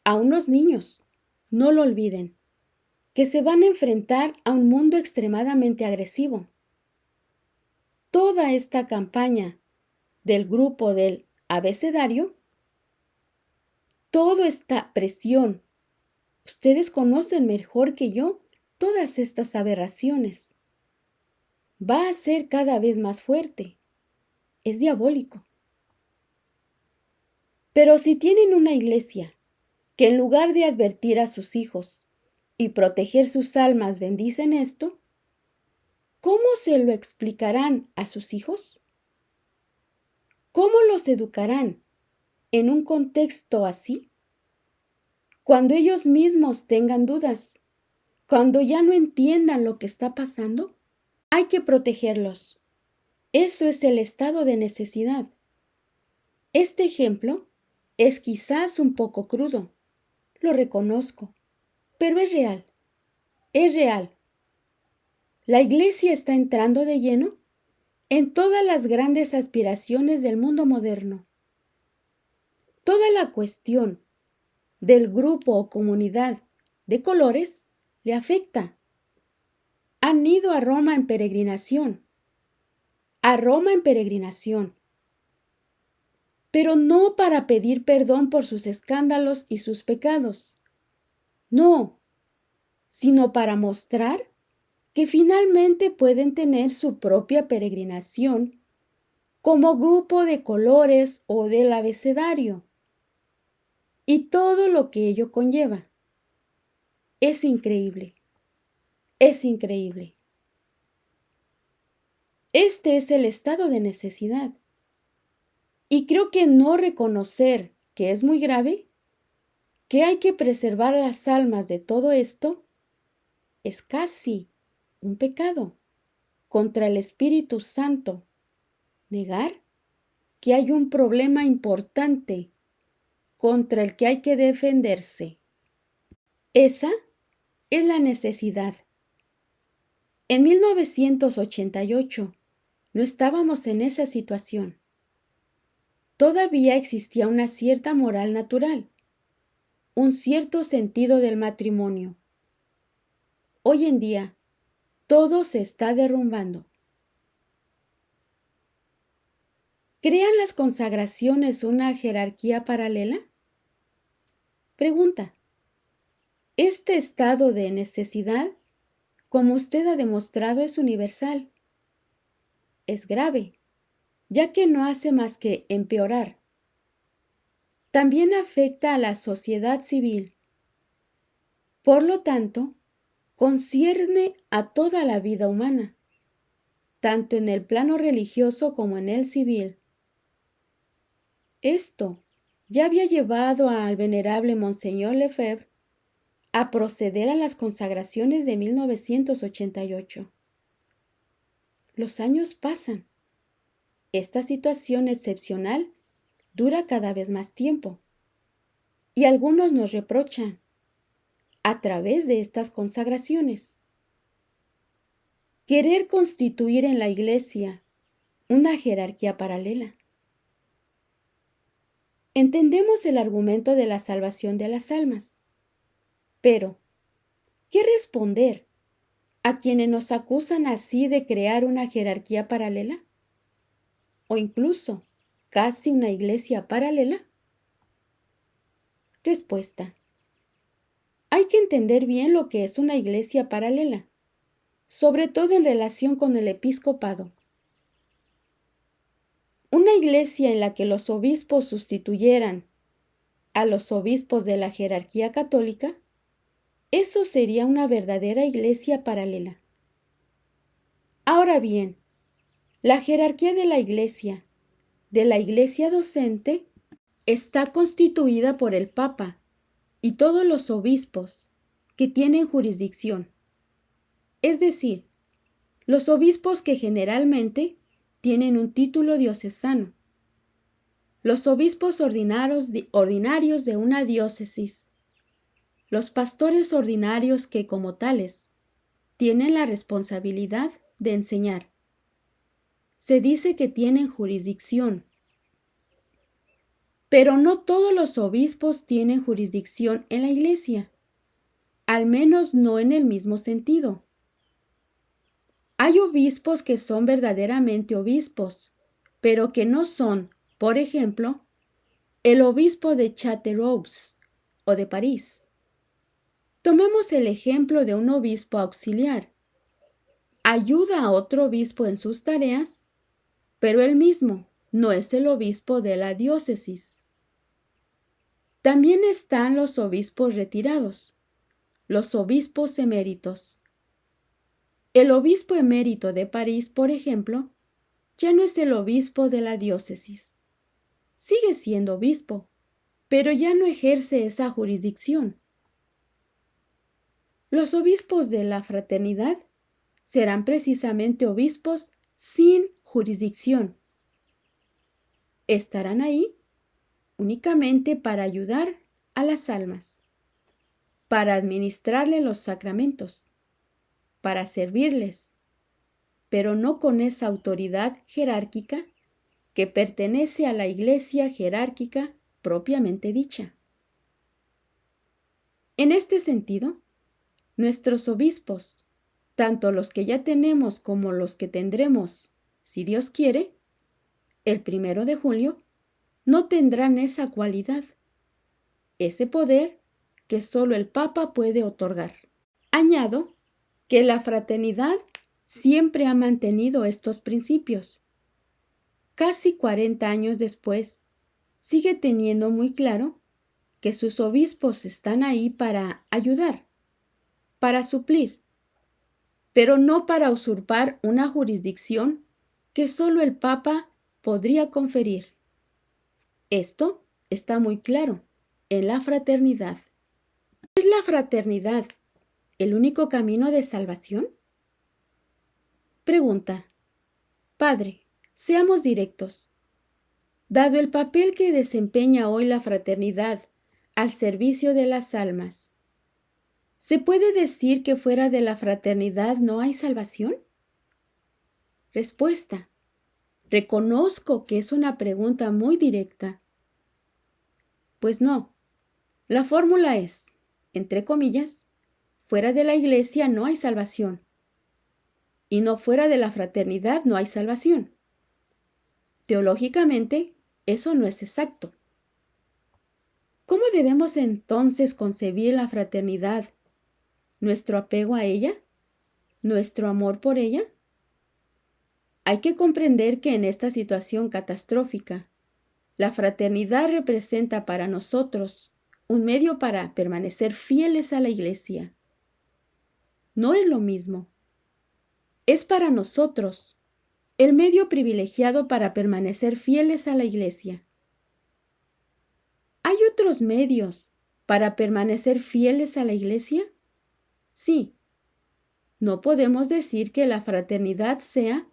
A unos niños, no lo olviden, que se van a enfrentar a un mundo extremadamente agresivo. Toda esta campaña del grupo del abecedario, toda esta presión, ustedes conocen mejor que yo todas estas aberraciones. Va a ser cada vez más fuerte. Es diabólico. Pero si tienen una iglesia que en lugar de advertir a sus hijos y proteger sus almas bendicen esto, ¿cómo se lo explicarán a sus hijos? ¿Cómo los educarán en un contexto así? Cuando ellos mismos tengan dudas, cuando ya no entiendan lo que está pasando, hay que protegerlos. Eso es el estado de necesidad. Este ejemplo es quizás un poco crudo, lo reconozco, pero es real, es real. La iglesia está entrando de lleno en todas las grandes aspiraciones del mundo moderno. Toda la cuestión del grupo o comunidad de colores le afecta. Han ido a Roma en peregrinación, pero no para pedir perdón por sus escándalos y sus pecados. No, sino para mostrar que finalmente pueden tener su propia peregrinación como grupo de colores o del abecedario y todo lo que ello conlleva. Es increíble, es increíble. Este es el estado de necesidad. Y creo que no reconocer que es muy grave, que hay que preservar las almas de todo esto, es casi un pecado contra el Espíritu Santo. Negar que hay un problema importante contra el que hay que defenderse. Esa es la necesidad. En 1988 no estábamos en esa situación. Todavía existía una cierta moral natural, un cierto sentido del matrimonio. Hoy en día, todo se está derrumbando. ¿Crean las consagraciones una jerarquía paralela? Pregunta. Este estado de necesidad, como usted ha demostrado, es universal. Es grave, ya que no hace más que empeorar. También afecta a la sociedad civil. Por lo tanto, concierne a toda la vida humana, tanto en el plano religioso como en el civil. Esto ya había llevado al venerable Monseñor Lefebvre a proceder a las consagraciones de 1988. Los años pasan. Esta situación excepcional dura cada vez más tiempo. Y algunos nos reprochan. a través de estas consagraciones. Querer constituir en la Iglesia una jerarquía paralela. Entendemos el argumento de la salvación de las almas, pero ¿qué responder a quienes nos acusan así de crear una jerarquía paralela? ¿O incluso casi una iglesia paralela? Respuesta. Hay que entender bien lo que es una iglesia paralela, sobre todo en relación con el episcopado. Una iglesia en la que los obispos sustituyeran a los obispos de la jerarquía católica, eso sería una verdadera iglesia paralela. Ahora bien, la jerarquía de la iglesia docente, está constituida por el Papa y todos los obispos que tienen jurisdicción, es decir, los obispos que generalmente tienen un título diocesano, los obispos ordinarios de una diócesis, los pastores ordinarios que como tales tienen la responsabilidad de enseñar. Se dice que tienen jurisdicción, pero no todos los obispos tienen jurisdicción en la Iglesia, al menos no en el mismo sentido. Hay obispos que son verdaderamente obispos, pero que no son, por ejemplo, el obispo de Châteauroux o de París. Tomemos el ejemplo de un obispo auxiliar. Ayuda a otro obispo en sus tareas, pero él mismo no es el obispo de la diócesis. También están los obispos retirados, los obispos eméritos. El obispo emérito de París, por ejemplo, ya no es el obispo de la diócesis. Sigue siendo obispo, pero ya no ejerce esa jurisdicción. Los obispos de la fraternidad serán precisamente obispos sin jurisdicción. Estarán ahí únicamente para ayudar a las almas, para administrarle los sacramentos, para servirles, pero no con esa autoridad jerárquica que pertenece a la iglesia jerárquica propiamente dicha. En este sentido, nuestros obispos, tanto los que ya tenemos como los que tendremos, si Dios quiere, el 1 de julio, no tendrán esa cualidad, ese poder que solo el Papa puede otorgar. Añado que la fraternidad siempre ha mantenido estos principios. Casi 40 años después, sigue teniendo muy claro que sus obispos están ahí para ayudar, para suplir, pero no para usurpar una jurisdicción que solo el Papa podría conferir. Esto está muy claro en la fraternidad. ¿Es la fraternidad el único camino de salvación? Pregunta. Padre, seamos directos. Dado el papel que desempeña hoy la fraternidad al servicio de las almas, ¿se puede decir que fuera de la fraternidad no hay salvación? Respuesta. Reconozco que es una pregunta muy directa. Pues no. La fórmula es, entre comillas, fuera de la iglesia no hay salvación. Y no fuera de la fraternidad no hay salvación. Teológicamente, eso no es exacto. ¿Cómo debemos entonces concebir la fraternidad? ¿Nuestro apego a ella? ¿Nuestro amor por ella? Hay que comprender que en esta situación catastrófica, la fraternidad representa para nosotros un medio para permanecer fieles a la Iglesia. No es lo mismo. Es para nosotros el medio privilegiado para permanecer fieles a la Iglesia. ¿Hay otros medios para permanecer fieles a la Iglesia? Sí. No podemos decir que la fraternidad sea,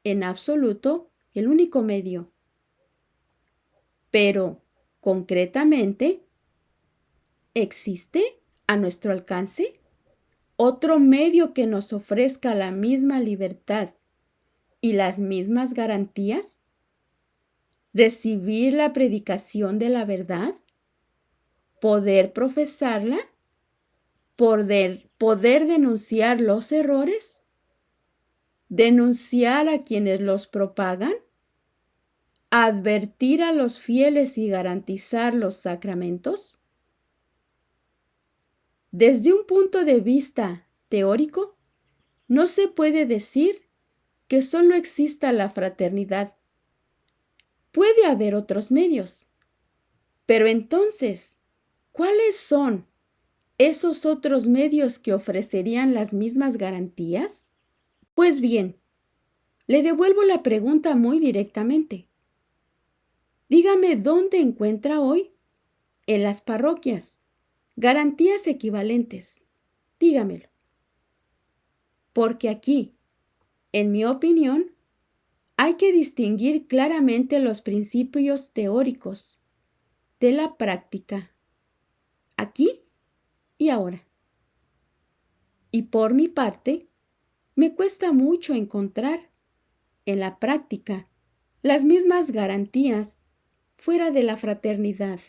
en absoluto, el único medio. Pero, concretamente, ¿existe a nuestro alcance? ¿Otro medio que nos ofrezca la misma libertad y las mismas garantías? ¿Recibir la predicación de la verdad? ¿Poder profesarla? ¿Poder denunciar los errores? ¿Denunciar a quienes los propagan? ¿Advertir a los fieles y garantizar los sacramentos? Desde un punto de vista teórico, no se puede decir que solo exista la fraternidad. Puede haber otros medios. Pero entonces, ¿cuáles son esos otros medios que ofrecerían las mismas garantías? Pues bien, le devuelvo la pregunta muy directamente. Dígame dónde encuentra hoy, en las parroquias, garantías equivalentes. Dígamelo. Porque aquí, en mi opinión, hay que distinguir claramente los principios teóricos de la práctica, aquí y ahora. Y por mi parte, me cuesta mucho encontrar en la práctica las mismas garantías fuera de la fraternidad.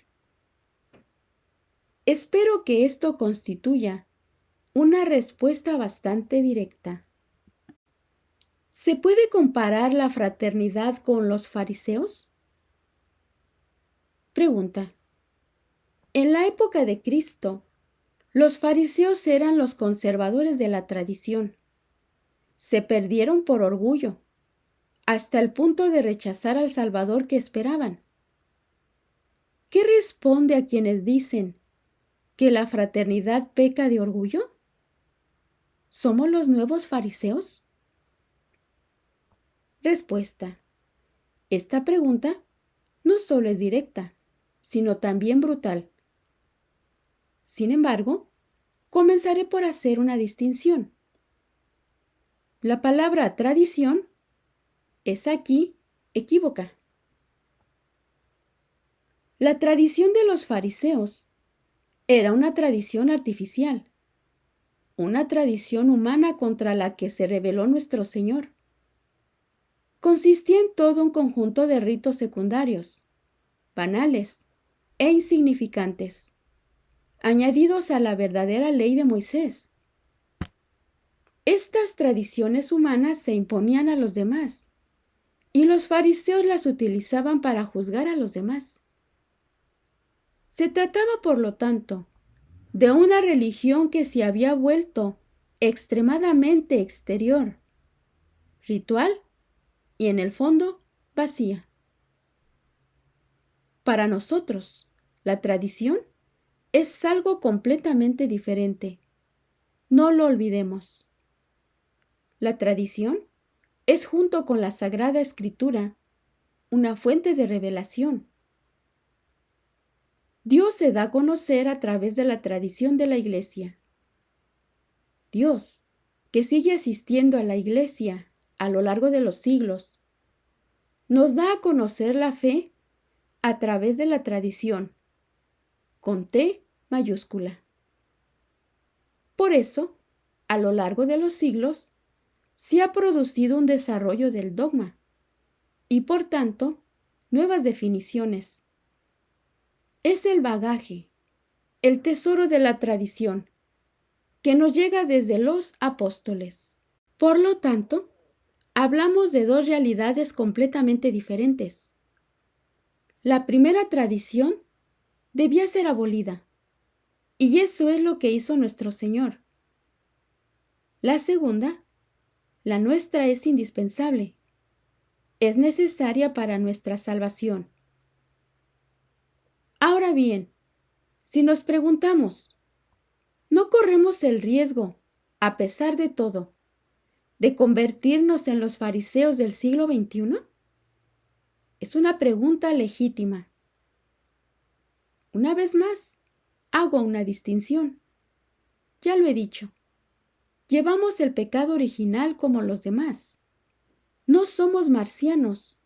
Espero que esto constituya una respuesta bastante directa. ¿Se puede comparar la fraternidad con los fariseos? Pregunta. En la época de Cristo, los fariseos eran los conservadores de la tradición. Se perdieron por orgullo, hasta el punto de rechazar al Salvador que esperaban. ¿Qué responde a quienes dicen que la fraternidad peca de orgullo? ¿Somos los nuevos fariseos? Respuesta. Esta pregunta no solo es directa, sino también brutal. Sin embargo, comenzaré por hacer una distinción. La palabra tradición es aquí equívoca. La tradición de los fariseos era una tradición artificial, una tradición humana contra la que se rebeló nuestro Señor. Consistía en todo un conjunto de ritos secundarios, banales e insignificantes, añadidos a la verdadera ley de Moisés. Estas tradiciones humanas se imponían a los demás, y los fariseos las utilizaban para juzgar a los demás. Se trataba, por lo tanto, de una religión que se había vuelto extremadamente exterior, ritual y, en el fondo, vacía. Para nosotros, la tradición es algo completamente diferente. No lo olvidemos. La tradición es, junto con la Sagrada Escritura, una fuente de revelación. Dios se da a conocer a través de la tradición de la Iglesia. Dios, que sigue asistiendo a la Iglesia a lo largo de los siglos, nos da a conocer la fe a través de la tradición, con T mayúscula. Por eso, a lo largo de los siglos, se ha producido un desarrollo del dogma y, por tanto, nuevas definiciones. Es el bagaje, el tesoro de la tradición, que nos llega desde los apóstoles. Por lo tanto, hablamos de dos realidades completamente diferentes. La primera tradición debía ser abolida, y eso es lo que hizo nuestro Señor. La segunda, la nuestra, es indispensable. Es necesaria para nuestra salvación. Ahora bien, si nos preguntamos, ¿no corremos el riesgo, a pesar de todo, de convertirnos en los fariseos del siglo XXI? Es una pregunta legítima. Una vez más, hago una distinción. Ya lo he dicho. Llevamos el pecado original como los demás. No somos marcianos,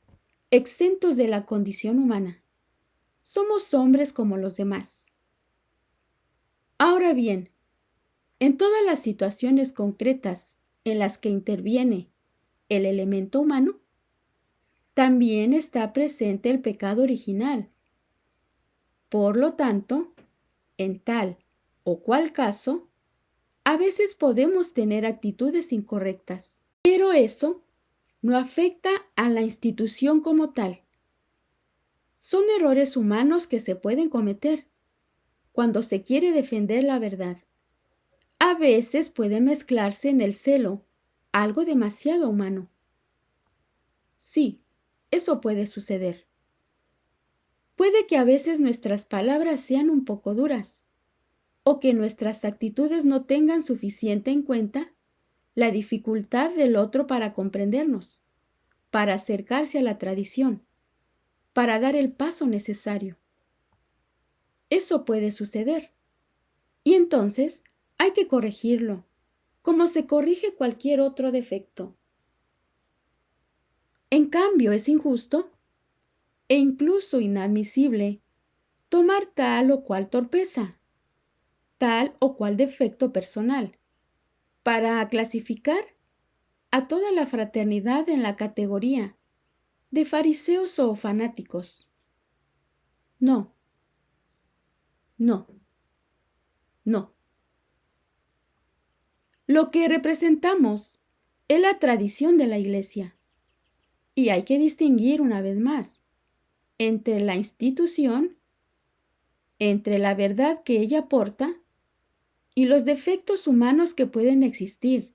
exentos de la condición humana. Somos hombres como los demás. Ahora bien, en todas las situaciones concretas en las que interviene el elemento humano, también está presente el pecado original. Por lo tanto, en tal o cual caso, a veces podemos tener actitudes incorrectas, pero eso no afecta a la institución como tal. Son errores humanos que se pueden cometer cuando se quiere defender la verdad. A veces puede mezclarse en el celo algo demasiado humano. Sí, eso puede suceder. Puede que a veces nuestras palabras sean un poco duras o que nuestras actitudes no tengan suficiente en cuenta la dificultad del otro para comprendernos, para acercarse a la tradición, para dar el paso necesario. Eso puede suceder. Y entonces hay que corregirlo, como se corrige cualquier otro defecto. En cambio, es injusto e incluso inadmisible tomar tal o cual torpeza, tal o cual defecto personal, para clasificar a toda la fraternidad en la categoría de fariseos o fanáticos. No, no, no. Lo que representamos es la tradición de la Iglesia. Y hay que distinguir una vez más entre la institución, entre la verdad que ella aporta y los defectos humanos que pueden existir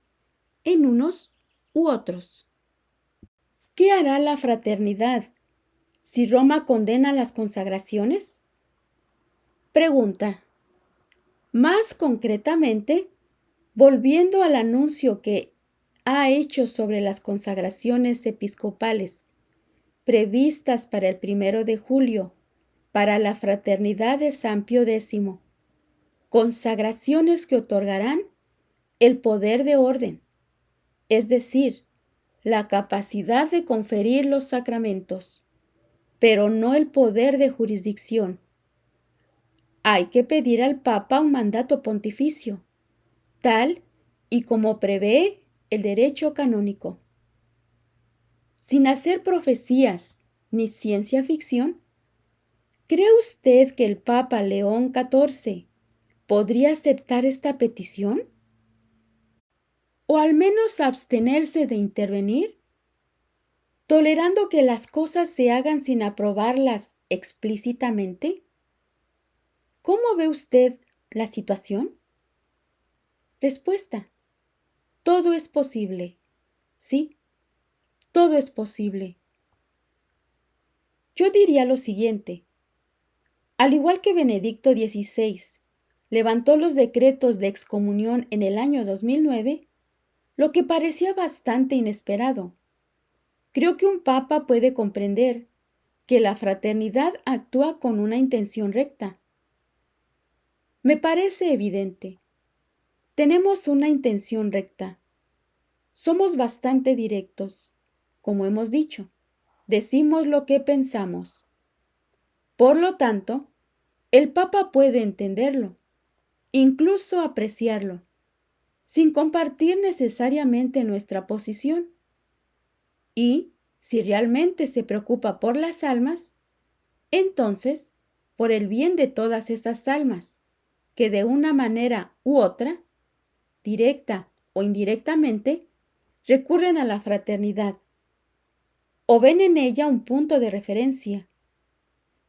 en unos u otros. ¿Qué hará la fraternidad si Roma condena las consagraciones? Pregunta. Más concretamente, volviendo al anuncio que ha hecho sobre las consagraciones episcopales previstas para el 1 de julio para la fraternidad de San Pío X, consagraciones que otorgarán el poder de orden, es decir, la capacidad de conferir los sacramentos, pero no el poder de jurisdicción. Hay que pedir al Papa un mandato pontificio, tal y como prevé el derecho canónico. Sin hacer profecías ni ciencia ficción, ¿cree usted que el Papa León XIV podría aceptar esta petición? ¿O al menos abstenerse de intervenir, tolerando que las cosas se hagan sin aprobarlas explícitamente? ¿Cómo ve usted la situación? Respuesta. Todo es posible. Sí, todo es posible. Yo diría lo siguiente. Al igual que Benedicto XVI levantó los decretos de excomunión en el año 2009, lo que parecía bastante inesperado, creo que un papa puede comprender que la fraternidad actúa con una intención recta. Me parece evidente. Tenemos una intención recta. Somos bastante directos. Como hemos dicho, decimos lo que pensamos. Por lo tanto, el Papa puede entenderlo, incluso apreciarlo, sin compartir necesariamente nuestra posición. Y, si realmente se preocupa por las almas, entonces, por el bien de todas esas almas, que de una manera u otra, directa o indirectamente, recurren a la fraternidad, o ven en ella un punto de referencia.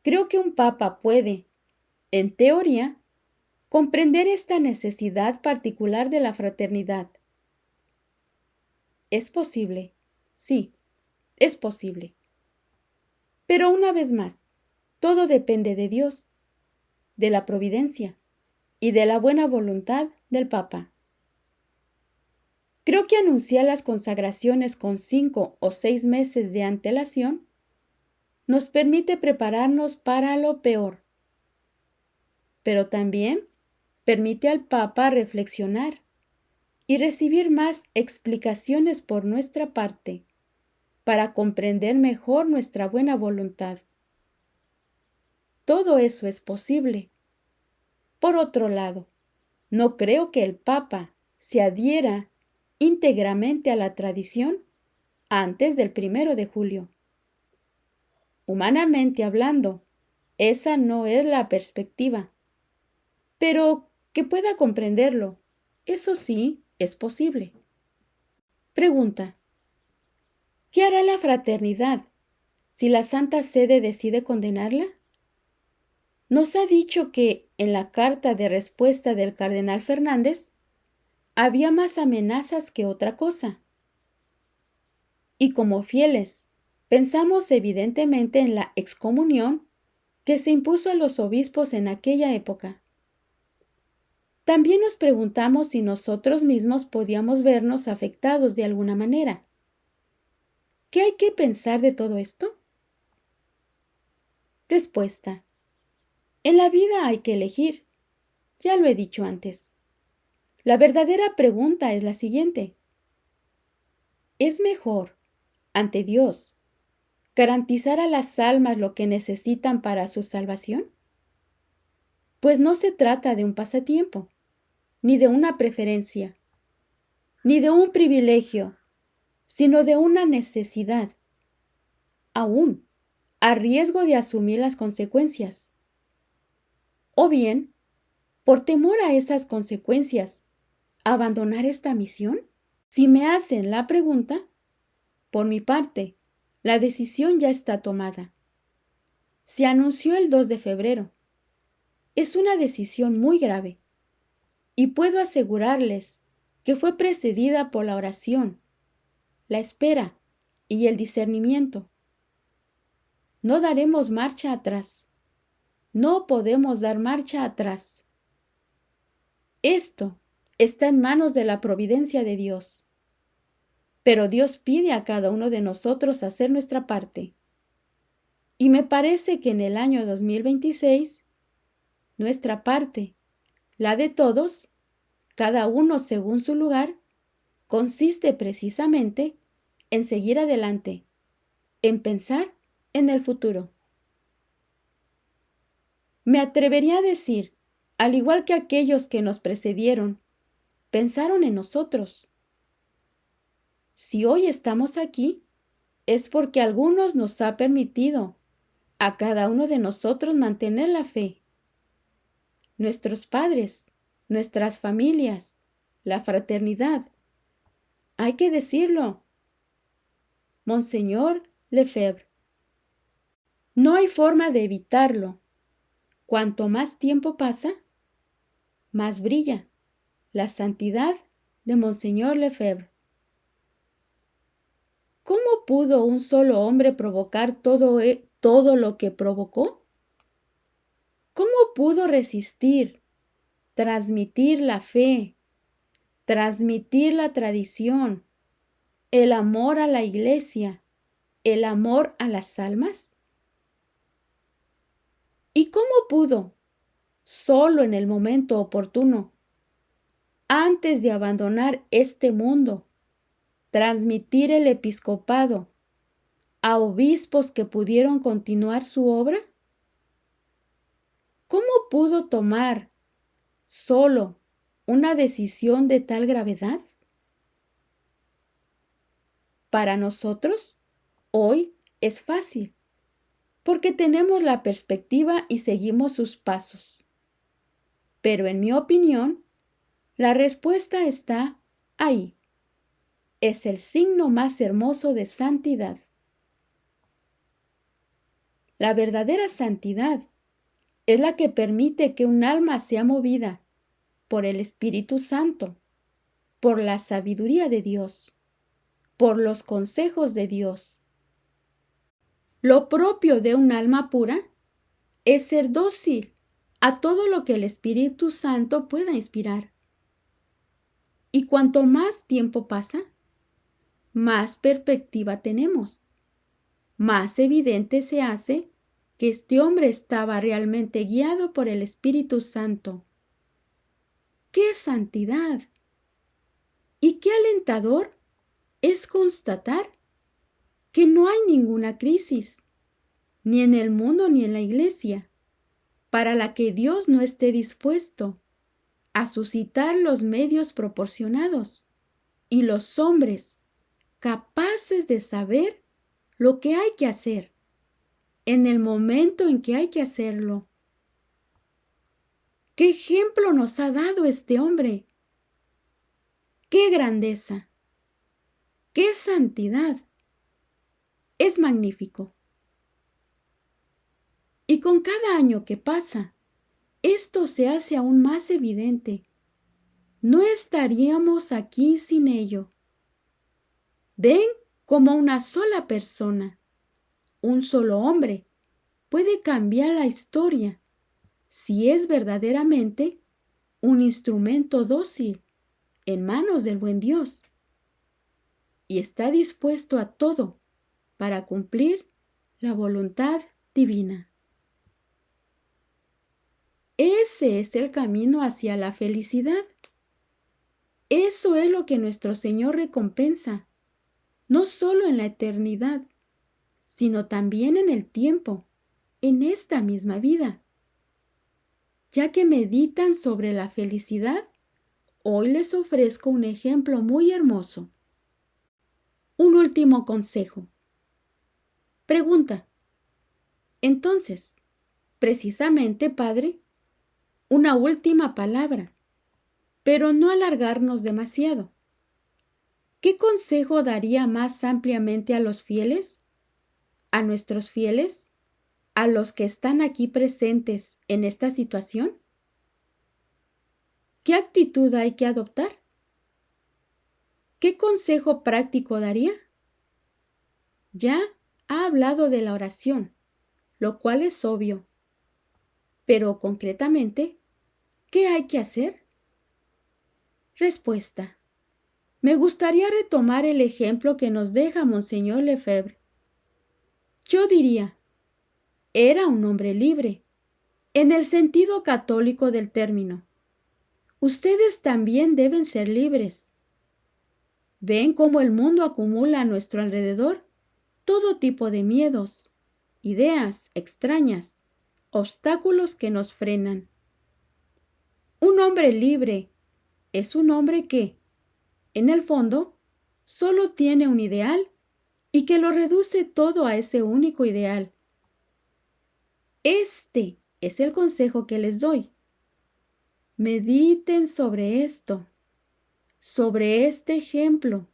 Creo que un papa puede, en teoría, comprender esta necesidad particular de la fraternidad. ¿Es posible? Sí, es posible. Pero una vez más, todo depende de Dios, de la providencia y de la buena voluntad del Papa. Creo que anunciar las consagraciones con 5 o 6 meses de antelación nos permite prepararnos para lo peor, pero también permite al Papa reflexionar y recibir más explicaciones por nuestra parte para comprender mejor nuestra buena voluntad. Todo eso es posible. Por otro lado, No creo que el Papa se adhiera íntegramente a la tradición antes del 1 de julio. Humanamente hablando, esa no es la perspectiva. Pero que pueda comprenderlo, eso sí es posible. Pregunta: ¿qué hará la fraternidad si la Santa Sede decide condenarla? Nos ha dicho que en la carta de respuesta del cardenal Fernández había más amenazas que otra cosa. Y como fieles, pensamos evidentemente en la excomunión que se impuso a los obispos en aquella época. También nos preguntamos si nosotros mismos podíamos vernos afectados de alguna manera. ¿Qué hay que pensar de todo esto? Respuesta: en la vida hay que elegir. Ya lo he dicho antes. La verdadera pregunta es la siguiente: ¿es mejor, ante Dios, garantizar a las almas lo que necesitan para su salvación? Pues no se trata de un pasatiempo, ni de una preferencia, ni de un privilegio, sino de una necesidad, aún a riesgo de asumir las consecuencias. O bien, por temor a esas consecuencias, abandonar esta misión. Si me hacen la pregunta, por mi parte, la decisión ya está tomada. Se anunció el 2 de febrero. Es una decisión muy grave y puedo asegurarles que fue precedida por la oración, la espera y el discernimiento. No daremos marcha atrás. No podemos dar marcha atrás. Esto está en manos de la providencia de Dios. Pero Dios pide a cada uno de nosotros hacer nuestra parte. Y me parece que en el año 2026, nuestra parte, la de todos, cada uno según su lugar, consiste precisamente en seguir adelante, en pensar en el futuro. Me atrevería a decir, al igual que aquellos que nos precedieron, pensaron en nosotros. Si hoy estamos aquí, es porque algunos nos ha permitido a cada uno de nosotros mantener la fe. Nuestros padres, nuestras familias, la fraternidad. Hay que decirlo. Monseñor Lefebvre. No hay forma de evitarlo. Cuanto más tiempo pasa, más brilla la santidad de Monseñor Lefebvre. ¿Cómo pudo un solo hombre provocar todo lo que provocó? ¿Cómo pudo resistir, transmitir la fe, transmitir la tradición, el amor a la iglesia, el amor a las almas? ¿Y cómo pudo, solo en el momento oportuno, antes de abandonar este mundo, transmitir el episcopado a obispos que pudieron continuar su obra? ¿Cómo pudo tomar solo una decisión de tal gravedad? Para nosotros, hoy es fácil, porque tenemos la perspectiva y seguimos sus pasos. Pero en mi opinión, la respuesta está ahí. Es el signo más hermoso de santidad. La verdadera santidad es la que permite que un alma sea movida por el Espíritu Santo, por la sabiduría de Dios, por los consejos de Dios. Lo propio de un alma pura es ser dócil a todo lo que el Espíritu Santo pueda inspirar. Y cuanto más tiempo pasa, más perspectiva tenemos, más evidente se hace que este hombre estaba realmente guiado por el Espíritu Santo. ¡Qué santidad! Y qué alentador es constatar que no hay ninguna crisis, ni en el mundo ni en la iglesia, para la que Dios no esté dispuesto a suscitar los medios proporcionados y los hombres capaces de saber lo que hay que hacer en el momento en que hay que hacerlo. ¿Qué ejemplo nos ha dado este hombre? ¡Qué grandeza! ¡Qué santidad! Es magnífico. Y con cada año que pasa, esto se hace aún más evidente. No estaríamos aquí sin ello. Ven cómo una sola persona, un solo hombre, puede cambiar la historia si es verdaderamente un instrumento dócil en manos del buen Dios y está dispuesto a todo para cumplir la voluntad divina. Ese es el camino hacia la felicidad. Eso es lo que nuestro Señor recompensa, no solo en la eternidad, sino también en el tiempo, en esta misma vida. Ya que meditan sobre la felicidad, hoy les ofrezco un ejemplo muy hermoso. Un último consejo. Pregunta. Entonces, precisamente, Padre, una última palabra, pero no alargarnos demasiado. ¿Qué consejo daría más ampliamente a los fieles? ¿A nuestros fieles? ¿A los que están aquí presentes en esta situación? ¿Qué actitud hay que adoptar? ¿Qué consejo práctico daría? Ya ha hablado de la oración, lo cual es obvio. Pero concretamente, ¿qué hay que hacer? Respuesta. Me gustaría retomar el ejemplo que nos deja Monseñor Lefebvre. Yo diría, era un hombre libre, en el sentido católico del término. Ustedes también deben ser libres. ¿Ven cómo el mundo acumula a nuestro alrededor todo tipo de miedos, ideas extrañas, obstáculos que nos frenan? Un hombre libre es un hombre que, en el fondo, solo tiene un ideal y que lo reduce todo a ese único ideal. Este es el consejo que les doy. Mediten sobre esto, sobre este ejemplo,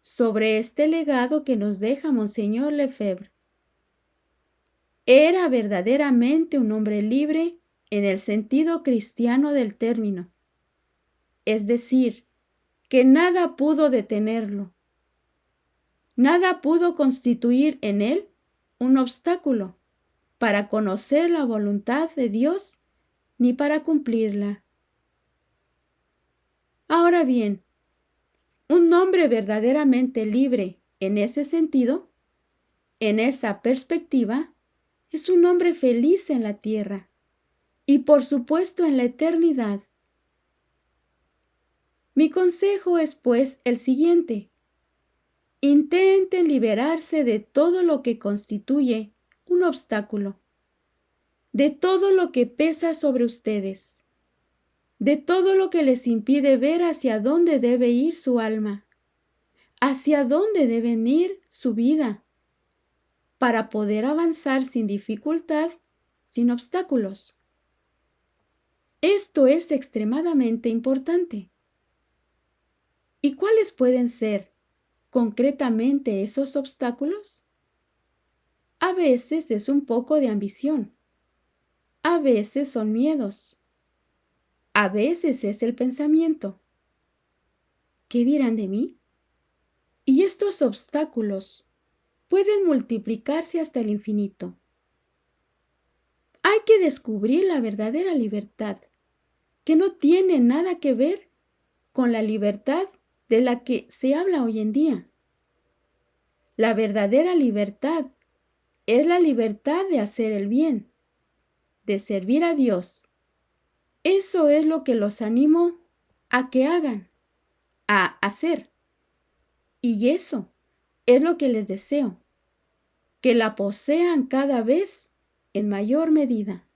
sobre este legado que nos deja Monseñor Lefebvre. Era verdaderamente un hombre libre en el sentido cristiano del término, es decir, que nada pudo detenerlo. Nada pudo constituir en él un obstáculo para conocer la voluntad de Dios ni para cumplirla. Ahora bien, un hombre verdaderamente libre en ese sentido, en esa perspectiva, es un hombre feliz en la tierra y por supuesto en la eternidad. Mi consejo es pues el siguiente. Intenten liberarse de todo lo que constituye un obstáculo, de todo lo que pesa sobre ustedes, de todo lo que les impide ver hacia dónde debe ir su alma, hacia dónde debe ir su vida, para poder avanzar sin dificultad, sin obstáculos. Esto es extremadamente importante. ¿Y cuáles pueden ser concretamente esos obstáculos? A veces es un poco de ambición. A veces son miedos. A veces es el pensamiento. ¿Qué dirán de mí? Y estos obstáculos pueden multiplicarse hasta el infinito. Hay que descubrir la verdadera libertad, que no tiene nada que ver con la libertad de la que se habla hoy en día. La verdadera libertad es la libertad de hacer el bien, de servir a Dios. Eso es lo que los animo a que hagan, a hacer. Y eso es lo que les deseo, que la posean cada vez en mayor medida.